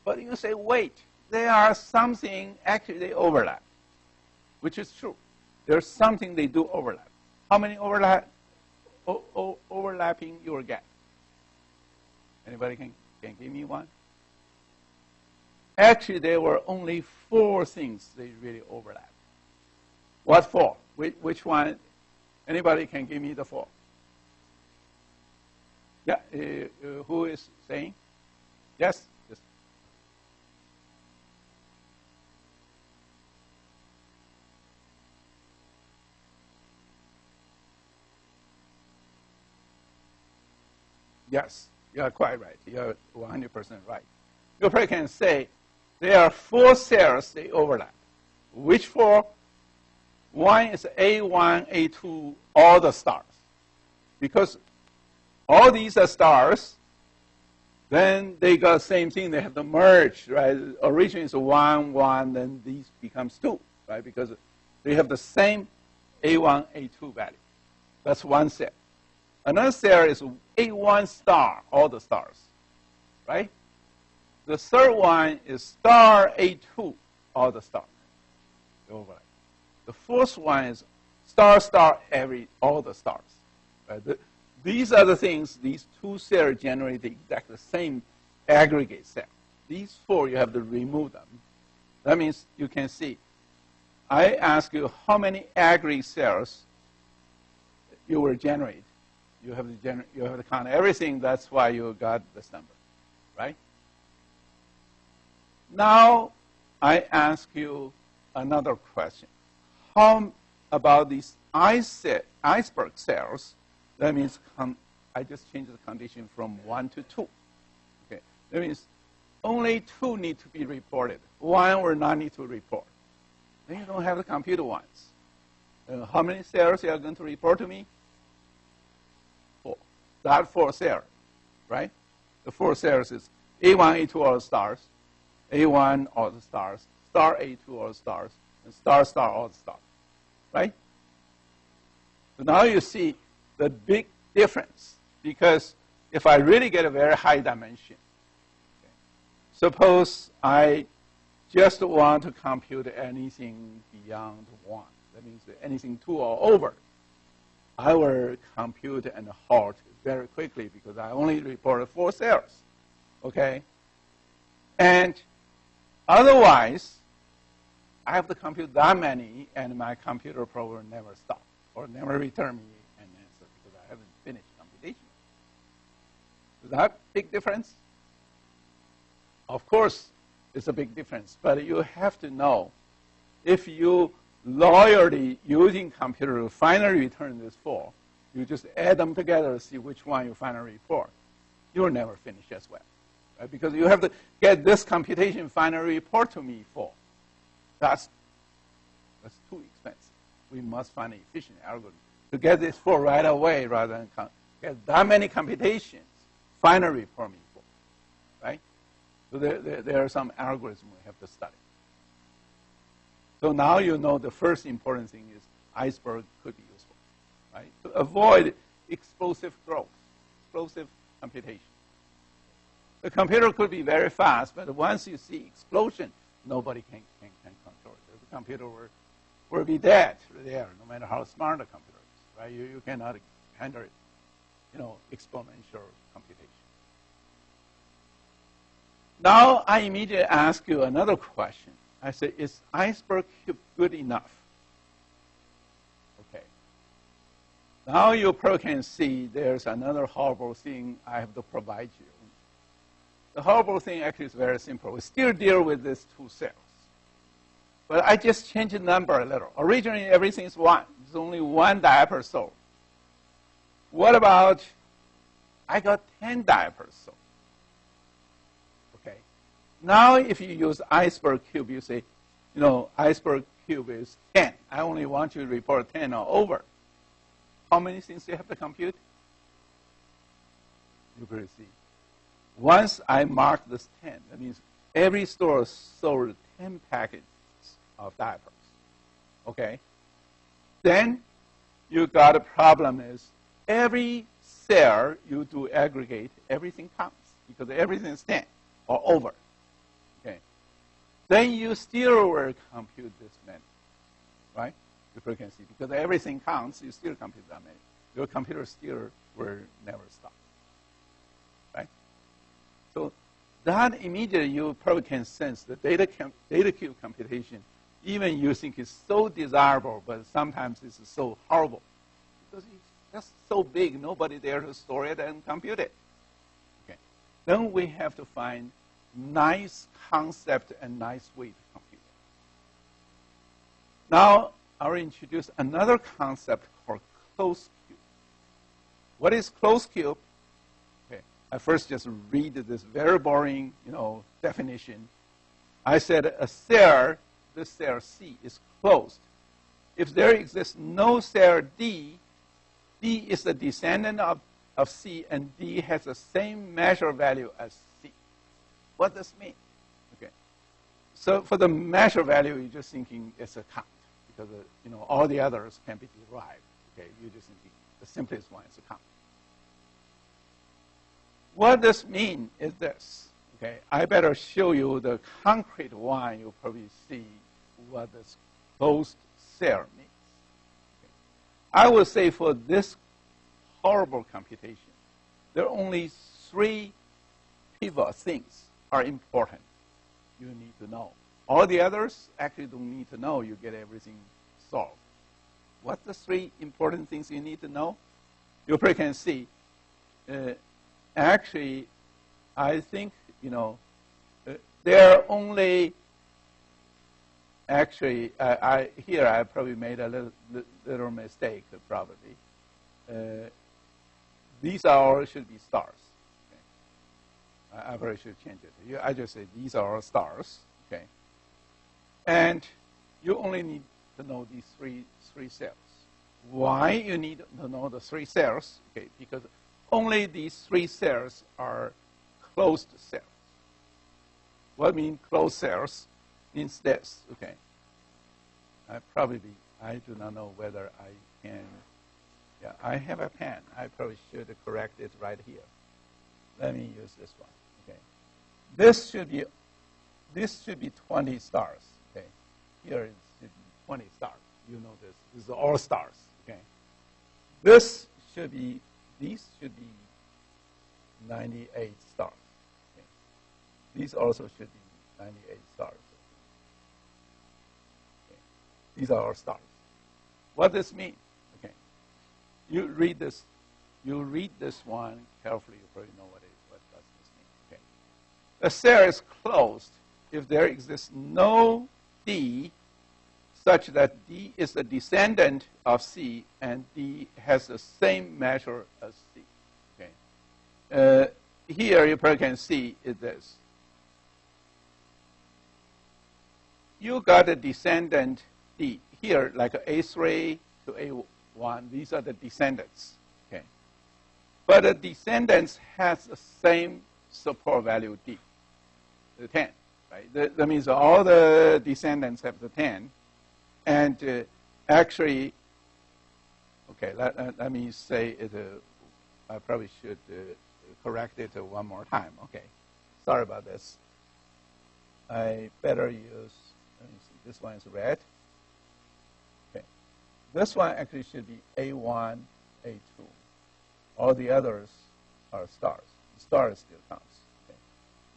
But you say, wait, there are something, actually they overlap, which is true. There's something they do overlap. How many overlapping you will get? Anybody can give me one? Actually, there were only 4 things they really overlap. What 4? Which one? Anybody can give me the 4? Yeah, who is saying? Yes? Yes. Yes, you're quite right. You're 100% right. You probably can say there are 4 cells they overlap. Which 4? One is A1, A2, all the stars. Because all these are stars, then they got the same thing. They have to merge, right? Originally it's 1, 1, then these becomes 2, right? Because they have the same A1, A2 value. That's one cell. Another cell is A1 star, all the stars, right? The third one is star A2, all the stars. Overlap. The fourth one is star, star, all the stars. Right? These are the things, these 2 cells generate the exact same aggregate cell. These 4, you have to remove them. That means you can see, I ask you how many aggregate cells you will generate. You have to count everything. That's why you got this number, right? Now, I ask you another question. How about these iceberg cells? That means I just changed the condition from 1 to 2. Okay, that means only 2 need to be reported. 1 will not need to report. Then you don't have to compute ones. How many cells you are going to report to me? 4. That 4 cells, right? The 4 cells is A1, A2, all the stars, A1, all the stars, star A2, all the stars, and star, star, all the stars, right? So now you see the big difference, because if I really get a very high dimension, okay, suppose I just want to compute anything beyond 1, that means anything 2 or over, I will compute and halt very quickly because I only reported 4 cells, okay? And otherwise, I have to compute that many, and my computer program never stop or never return me an answer because I haven't finished computation. Is that a big difference? Of course, It's a big difference. But you have to know, if you loyally using computer to finally return this 4, you just add them together to see which one you finally report. You'll never finish as well. Right? Because you have to get this computation finally report to me 4. That's too expensive. We must find an efficient algorithm to get this 4 right away rather than get that many computations, finally report me 4. Right? So there are some algorithms we have to study. So now you know the first important thing is iceberg could be useful. Right? To avoid explosive growth, explosive computation. The computer could be very fast, but once you see explosion, nobody can control it. The computer will be dead there, no matter how smart the computer is. Right? You cannot handle it, exponential computation. Now I immediately ask you another question. I say, is iceberg cube good enough? Okay. Now you probably can see there's another horrible thing I have to provide you. The horrible thing actually is very simple. We still deal with these 2 cells. But I just changed the number a little. Originally, everything is 1. There's only 1 diaper sold. What about I got 10 diapers sold? Okay. Now, if you use iceberg cube, you say, iceberg cube is 10. I only want you to report 10 or over. How many things do you have to compute? You can see. Once I mark this 10, that means every store sold 10 packages of diapers. Okay? Then you got a problem is every cell you do aggregate, everything counts because everything is 10 or over. Okay? Then you still will compute this many, right? You can see because everything counts, you still compute that many. Your computer still will never stop, right? So that immediately you probably can sense the data cube computation, even you think is so desirable, but sometimes it's so horrible because it's just so big, nobody there to store it and compute it. Okay. Then we have to find nice concept and nice way to compute it. Now I will introduce another concept called closed cube. What is closed cube? Okay. I first just read this very boring, definition. I said a cell, this cell C is closed. If there exists no cell D, D is the descendant of C, and D has the same measure value as C. What does this mean? Okay. So for the measure value, you're just thinking it's a count because all the others can be derived. Okay, you're just thinking the simplest one is a count. What this means is this. Okay, I better show you the concrete one. You'll probably see what this closed cell means. Okay. I would say for this horrible computation, there are only 3 pivot things are important you need to know. All the others actually don't need to know. You get everything solved. What's the 3 important things you need to know? You probably can see. Actually, I think, there are only, actually, here I probably made a little mistake, probably. These all should be stars. Okay. I probably should change it. I just say these are all stars. Okay. And you only need to know these three cells. Why you need to know the 3 cells? Okay, because only these 3 cells are closed cells. What means closed cells? Means this. Okay. I do not know whether I can. Yeah, I have a pen. I probably should correct it right here. Let me use this one. Okay. This should be 20 stars. Okay. Here it should be 20 stars. You know this. These are all stars. Okay. These should be 98 stars. Okay. These also should be 98 stars. Okay. These are all stars. What does this mean? Okay. You read this one carefully. You probably know what does this mean. Okay. The cell is closed if there exists no D such that D is the descendant of C and D has the same measure as C. Okay. Here you probably can see is this. You got a descendant D here, like A3 to A1. These are the descendants. Okay. But the descendants has the same support value D, the 10. Right? That means all the descendants have the 10. And actually, okay, let me say it. I probably should correct it one more time. Okay, sorry about this. I better use, let me see, this one is red. Okay, this one actually should be A1, A2. All the others are stars. The stars still counts. Okay.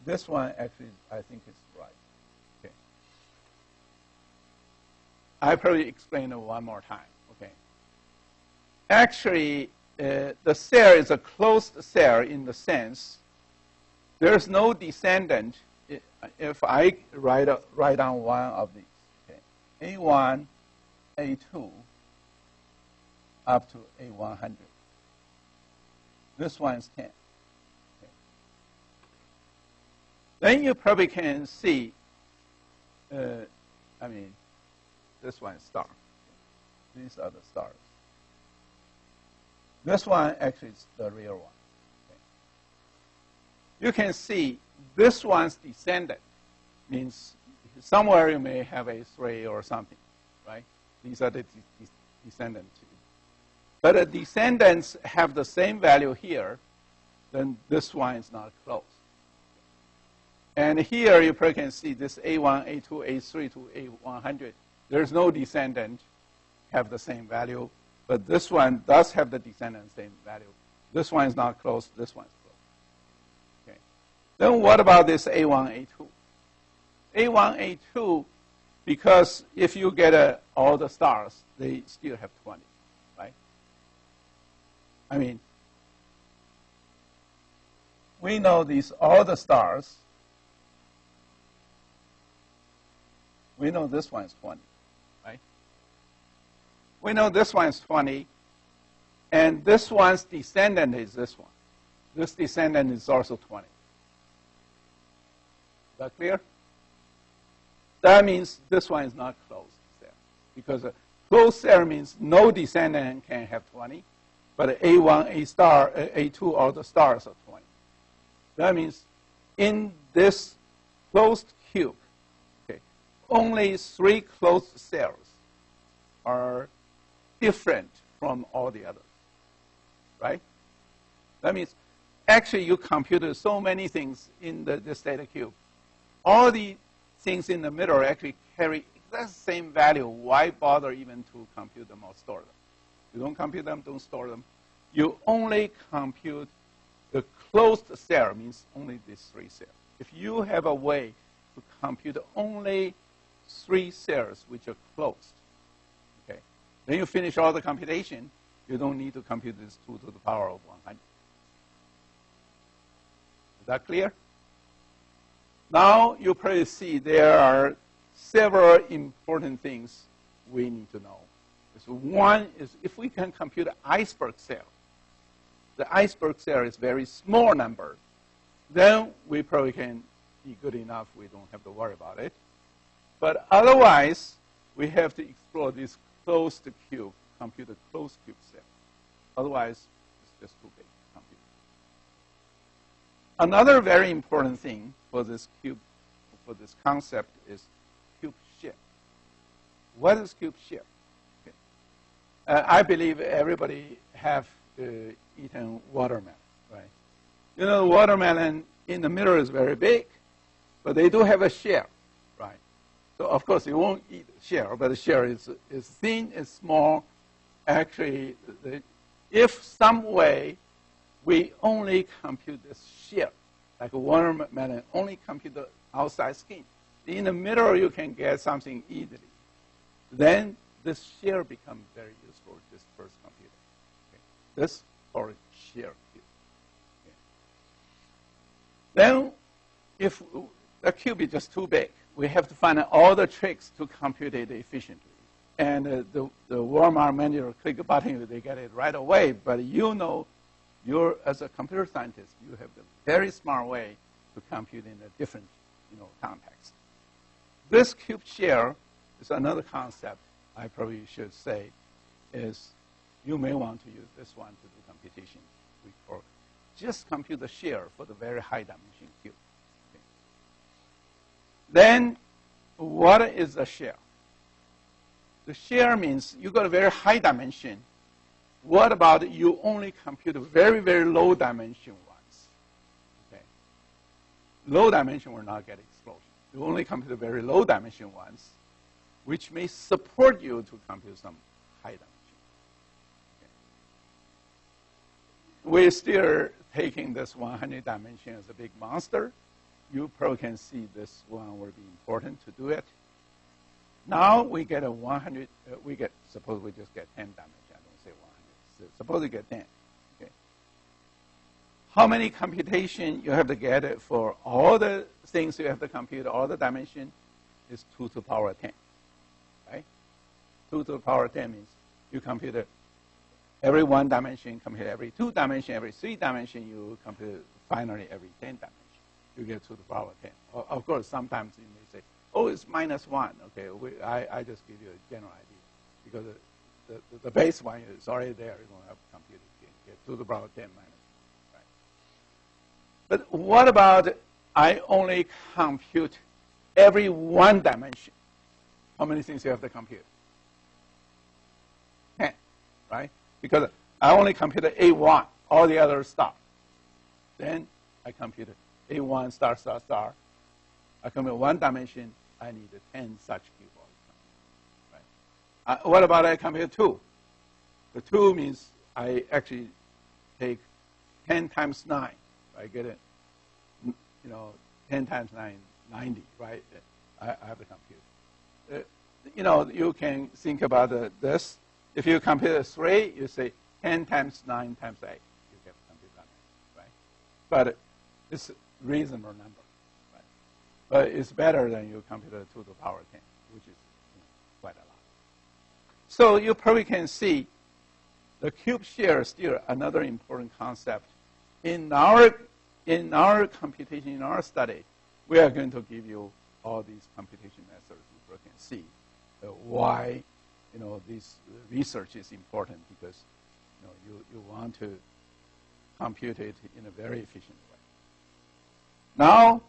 This one actually, I think is right. Okay. I probably explain it one more time. Okay. Actually, the cell is a closed cell in the sense there's no descendant if I write down one of these. Okay. A1, A2, up to A100. This one is 10. Okay. Then you probably can see, I mean, this one is star. Okay. These are the stars. This one actually is the real one. Okay. You can see this one's descendant means somewhere you may have a 3 or something, right? These are the descendants. But the descendants have the same value here, then this one is not close. And here you probably can see this A1, A2, A3 to A100. There's no descendant have the same value, but this one does have the descendant same value. This one is not close, this one is close. Okay. Then what about this A1, A2? A1, A2, because if you get all the stars, they still have 20, right? I mean, we know these all the stars. We know this one is 20, right? We know this one is 20, and this one's descendant is this one. This descendant is also 20. Is that clear? That means this one is not closed cell, because a closed cell means no descendant can have 20, but A1, A star, A2, all the stars are 20. That means in this closed cube, okay, only 3 closed cells are different from all the others, right? That means actually you computed so many things in this data cube. All the things in the middle actually carry exact same value. Why bother even to compute them or store them? You don't compute them, don't store them. You only compute the closed cell, means only these 3 cells. If you have a way to compute only 3 cells which are closed, okay, then you finish all the computation. You don't need to compute this 2 to the power of 100. Is that clear? Now you probably see there are several important things we need to know. So one is if we can compute an iceberg cell, the iceberg cell is very small number, then we probably can be good enough. We don't have to worry about it. But otherwise, we have to explore this closed cube, compute a closed cube cell. Otherwise, it's just too big to compute. Another very important thing for this cube, for this concept, is cube shift. What is cube shift? Okay. I believe everybody have eaten watermelon, right? You know, watermelon in the middle is very big, but they do have a shell, right? So of course you won't eat the shell, but the shell is thin, is small. Actually, if some way we only compute this shell, like a watermelon, only compute the outside skin. In the middle, you can get something easily. Then this shell becomes very useful, this first computer. Okay. This called shell cube. Okay. Then if the cube is just too big. We have to find all the tricks to compute it efficiently. And the Walmart manager click a button, they get it right away. But you know, as a computer scientist, you have the very smart way to compute in a different context. This cube share is another concept I probably should say is you may want to use this one to do computation. Or just compute the share for the very high dimension cube. Okay. Then what is a share? The share means you got a very high dimension. What about you only compute very, very low dimension ones? Okay. Low dimension will not get explosion. You only compute very low dimension ones, which may support you to compute some high dimension. Okay. We're still taking this 100 dimension as a big monster. You probably can see this one will be important to do it. Now we get a 100, suppose we just get 10 dimension. I don't say 100. So suppose we get 10. Okay. How many computation you have to get for all the things you have to compute, all the dimension, is 2 to the power 10. Right? 2 to the power 10 means you compute every 1 dimension, compute every 2 dimension, every 3 dimension, you compute finally every 10 dimension. You get 2 to the power 10. Of course, sometimes you may say, oh, it's -1. Okay, I just give you a general idea. Because the base one is already there. You don't have to compute it. You get 2 to the power 10 minus 1. Right? But what about I only compute every 1 dimension? How many things you have to compute? 10, right? Because I only computed A1, all the others stop. Then I computed A1 star, star, star. I compute 1 dimension, I need 10 such cube all the time. Right? What about I compute 2? The 2 means I actually take 10 times 9. I get it, 10 times 9, 90, right? I have to compute. You can think about this. If you compute 3, you say 10 times 9 times 8. You get to compute that, right? But it's a reasonable number, right? But it's better than you compute 2 to the power 10, which is quite a lot. So you probably can see the cube share is still another important concept. In our computation, in our study, we are going to give you all these computation methods. You can see why this research is important, because you want to compute it in a very efficient way. Now,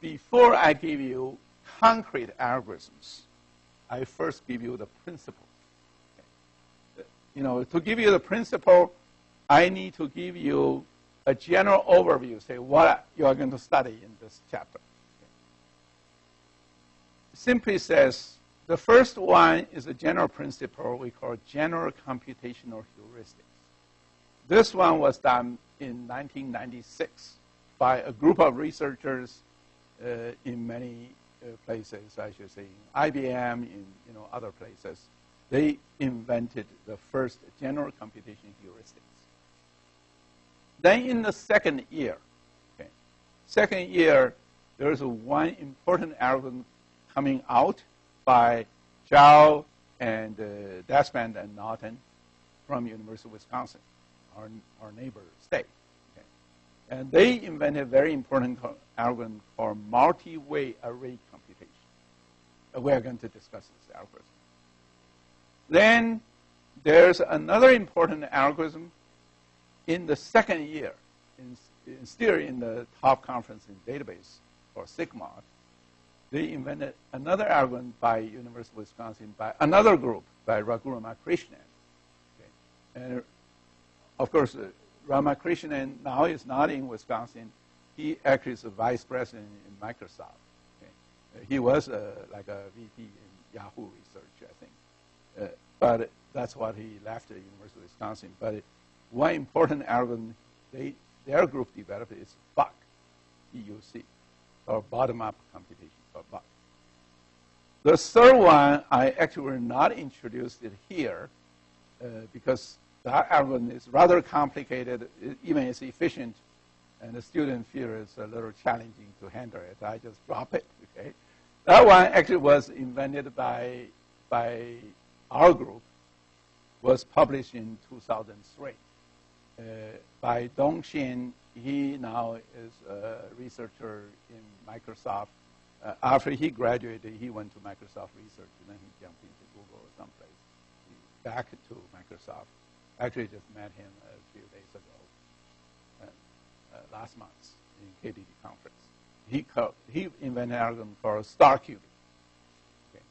before I give you concrete algorithms, I first give you the principle. Okay. To give you the principle, I need to give you a general overview, say what you are going to study in this chapter. Okay. Simply says, the first one is a general principle we call general computational heuristics. This one was done in 1996 by a group of researchers in many places, I should say, in IBM, in other places. They invented the first general computation heuristics. Then in the second year, there's one important algorithm coming out by Zhao and Desmond and Norton from University of Wisconsin, our neighbor state. Okay. And they invented a very important algorithm called multi-way array computation. We are going to discuss this algorithm. Then there's another important algorithm in the second year, still in the top conference in database, or Sigma. They invented another algorithm by University of Wisconsin by another group, by Raghu Ramakrishnan. Okay. And of course, Ramakrishnan now is not in Wisconsin. He actually is a vice president in Microsoft. Okay. He was like a VP in Yahoo Research, I think. But that's what he left the University of Wisconsin. But one important algorithm their group developed is BUC, B-U-C, or bottom-up computation, or BUC. The third one, I actually will not introduce it here because that algorithm is rather complicated, even it's efficient, and the student fear is a little challenging to handle it. I just drop it, okay? That one actually was invented by our group, was published in 2003 by Dongxin. He now is a researcher in Microsoft. After he graduated, he went to Microsoft Research, and then he jumped into Google or someplace. Back to Microsoft. Actually, just met him a few days ago, last month in KDD conference. He invented an algorithm called star cubing. Okay.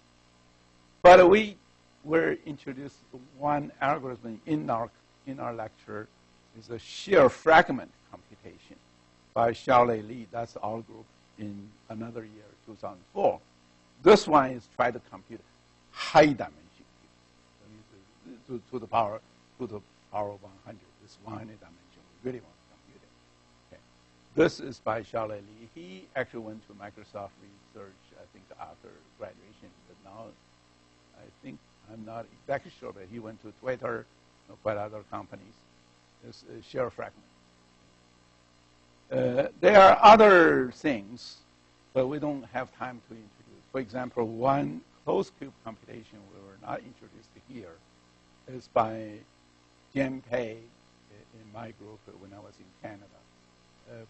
But we were introduced one algorithm in our lecture, is a shear fragment computation by Xiaolei Li. That's our group in another year, 2004. This one is try to compute high dimension cube. To the power of 100. This 100 dimension. We really want to compute it. Okay. This is by Xiaolei Li. He actually went to Microsoft Research, I think, after graduation. But now, I think, I'm not exactly sure, but he went to Twitter, quite other companies. This is shear fragment. There are other things, but we don't have time to introduce. For example, one closed cube computation we were not introduced here is by Jian Pei in my group when I was in Canada.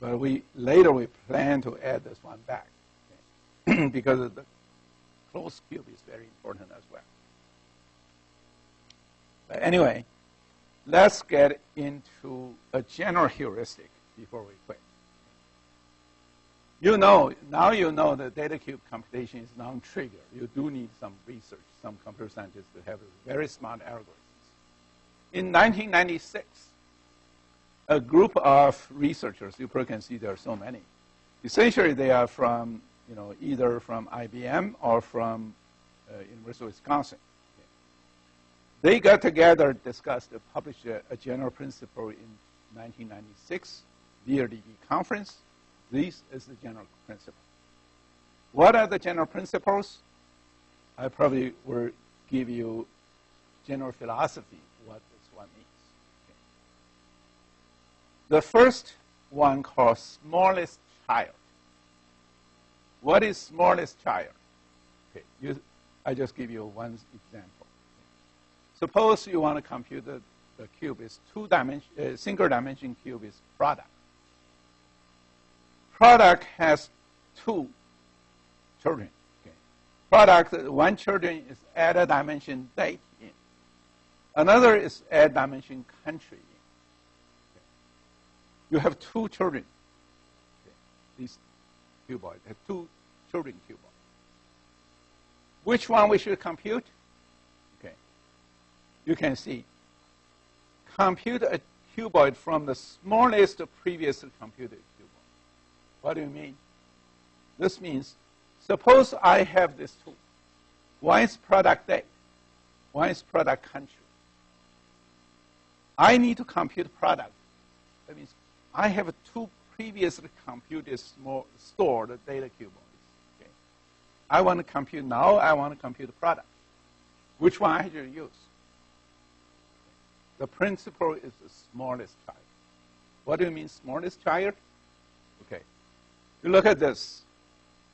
But later we plan to add this one back, okay? Because the closed cube is very important as well. But anyway, let's get into a general heuristic before we quit. Now you know that data cube computation is non-trivial. You do need some research, some computer scientists to have very smart algorithms. In 1996, a group of researchers, you probably can see there are so many. Essentially, they are from, either from IBM or from University of Wisconsin. They got together, discussed, published a general principle in 1996, VRDB conference. This is the general principle. What are the general principles? I probably will give you general philosophy, what this one means. Okay. The first one called smallest child. What is smallest child? Okay, I just give you one example. Suppose you want to compute the cube is single dimension cube is product. Product has two children. Okay. Product, one children is add a dimension date in. Another is add dimension country in. Okay. You have two children. Okay. These cuboids have two children cuboids. Which one we should compute? Okay. You can see. Compute a cuboid from the smallest previously computed cuboid. What do you mean? This means, suppose I have these two. One is product date. One is product country. I need to compute product. That means I have two previously computed stored data cuboids. Okay. I want to compute now. I want to compute the product. Which one I should use? The principle is the smallest child. What do you mean smallest child? Okay. You look at this.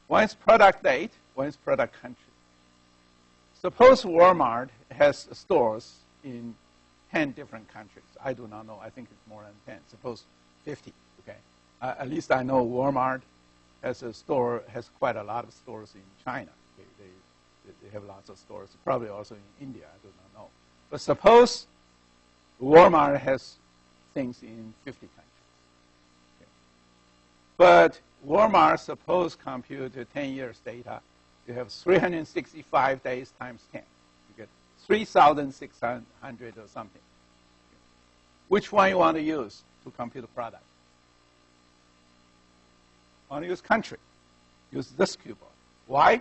One is product date, one is product country. Suppose Walmart has stores in 10 different countries. I do not know. I think it's more than 10. Suppose 50. Okay. At least I know Walmart has quite a lot of stores in China. Okay. They have lots of stores. Probably also in India. I do not know. But suppose Walmart has things in 50 countries. Okay. But Walmart, suppose compute 10 years data. You have 365 days times 10. You get 3,600 or something. Which one you want to use to compute the product? I want to use country. Use this cuboid. Why?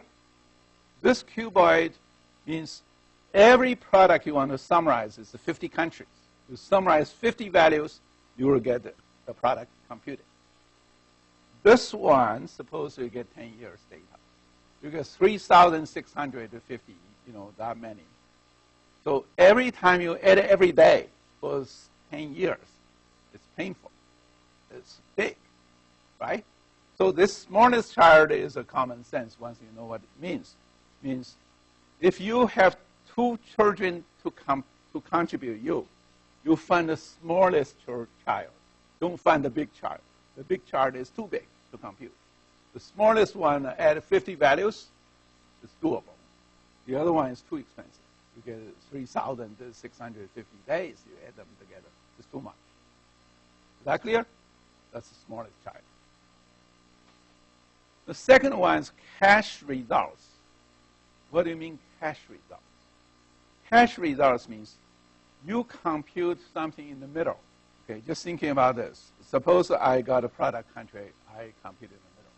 This cuboid means every product you want to summarize is the 50 countries. You summarize 50 values, you will get the product computed. This one, suppose you get 10 years data. You get 3,650, that many. So every time you add every day for 10 years, it's painful. It's big. right? So this smallest child is a common sense once you know what it means. It means if you have 2 children to contribute you find the smallest child. Don't find the big child. The big child is too big to compute. The smallest one at 50 values is doable. The other one is too expensive. You get 3,650 days, you add them together. It's too much. Is that clear? That's the smallest child. The second one is cache results. What do you mean cache results? Cache results means you compute something in the middle. Okay, just thinking about this. Suppose I got a product country, I compute in the middle.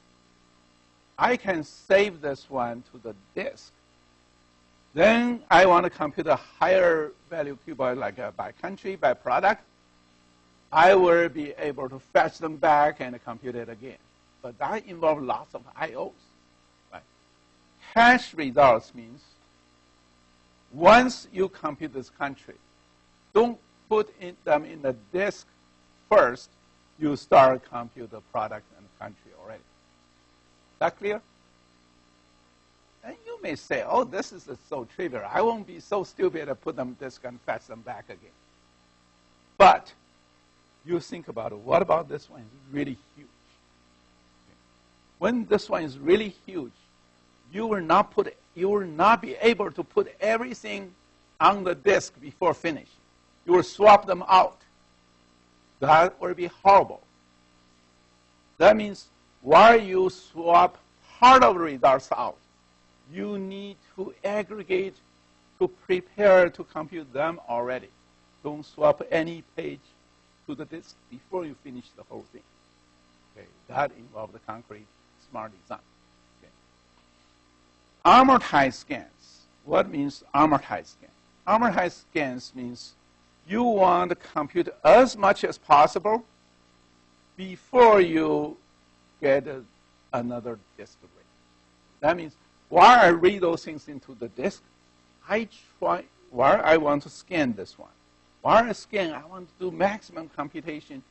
I can save this one to the disk. Then I want to compute a higher value cuboid, like by country, by product. I will be able to fetch them back and compute it again. But that involves lots of IOs. Right? Cache results means once you compute this country, don't put them in the disk first. You start compute the product and country already. Is that clear? And you may say, oh, this is so trivial. I won't be so stupid to put them in disk and fetch them back again. But you think about it. What about this one? It's really huge. When this one is really huge, you will not be able to put everything on the disk before finish. You will swap them out. That will be horrible. That means while you swap part of the results out, you need to aggregate to prepare to compute them already. Don't swap any page to the disk before you finish the whole thing. Okay, that involves the concrete smart design. Okay. Amortized scans. What means amortized scan? Amortized scans means you want to compute as much as possible before you get another disk read. That means while I read those things into the disk, while I want to scan this one. While I scan, I want to do maximum computation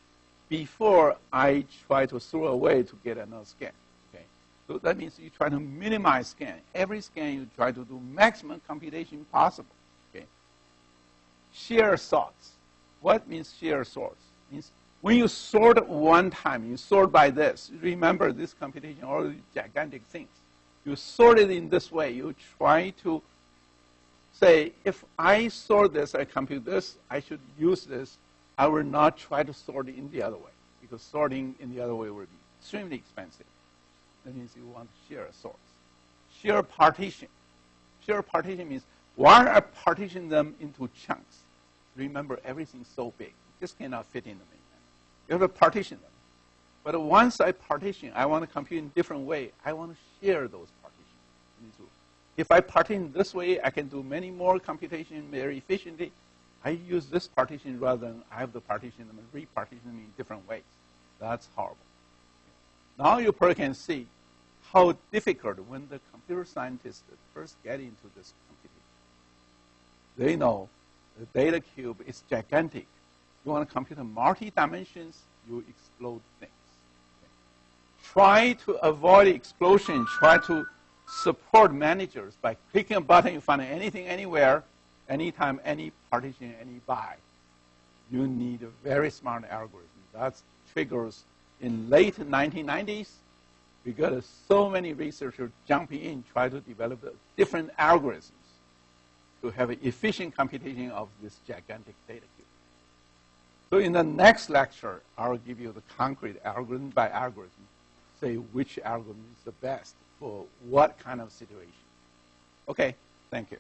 before I try to throw away to get another scan. Okay? So that means you try to minimize scan. Every scan you try to do maximum computation possible. Okay? Shear sorts. What means shear sorts? Means when you sort one time, you sort by this. Remember this computation, all these gigantic things. You sort it in this way. You try to say, if I sort this, I compute this, I should use this. I will not try to sort it in the other way, because sorting in the other way will be extremely expensive. That means you want shear sorts. Shear partition. Shear partition means while I partition them into chunks, remember everything's so big, you just cannot fit in them in there. You have to partition them. But once I partition, I want to compute in a different way. I want to share those partitions. If I partition this way, I can do many more computation very efficiently. I use this partition rather than I have to partition them and repartition them in different ways. That's horrible. Now you probably can see how difficult when the computer scientists first get into this computing. They know the data cube is gigantic. You want to compute in multi-dimensions, you explode things. Try to avoid explosion. Try to support managers by clicking a button. You find anything, anywhere, anytime, any partition, any by. You need a very smart algorithm. That triggers in late 1990s. We got so many researchers jumping in, try to develop different algorithms to have efficient computation of this gigantic data cube. So in the next lecture, I'll give you the concrete algorithm by algorithm, say which algorithm is the best for what kind of situation. Okay, thank you.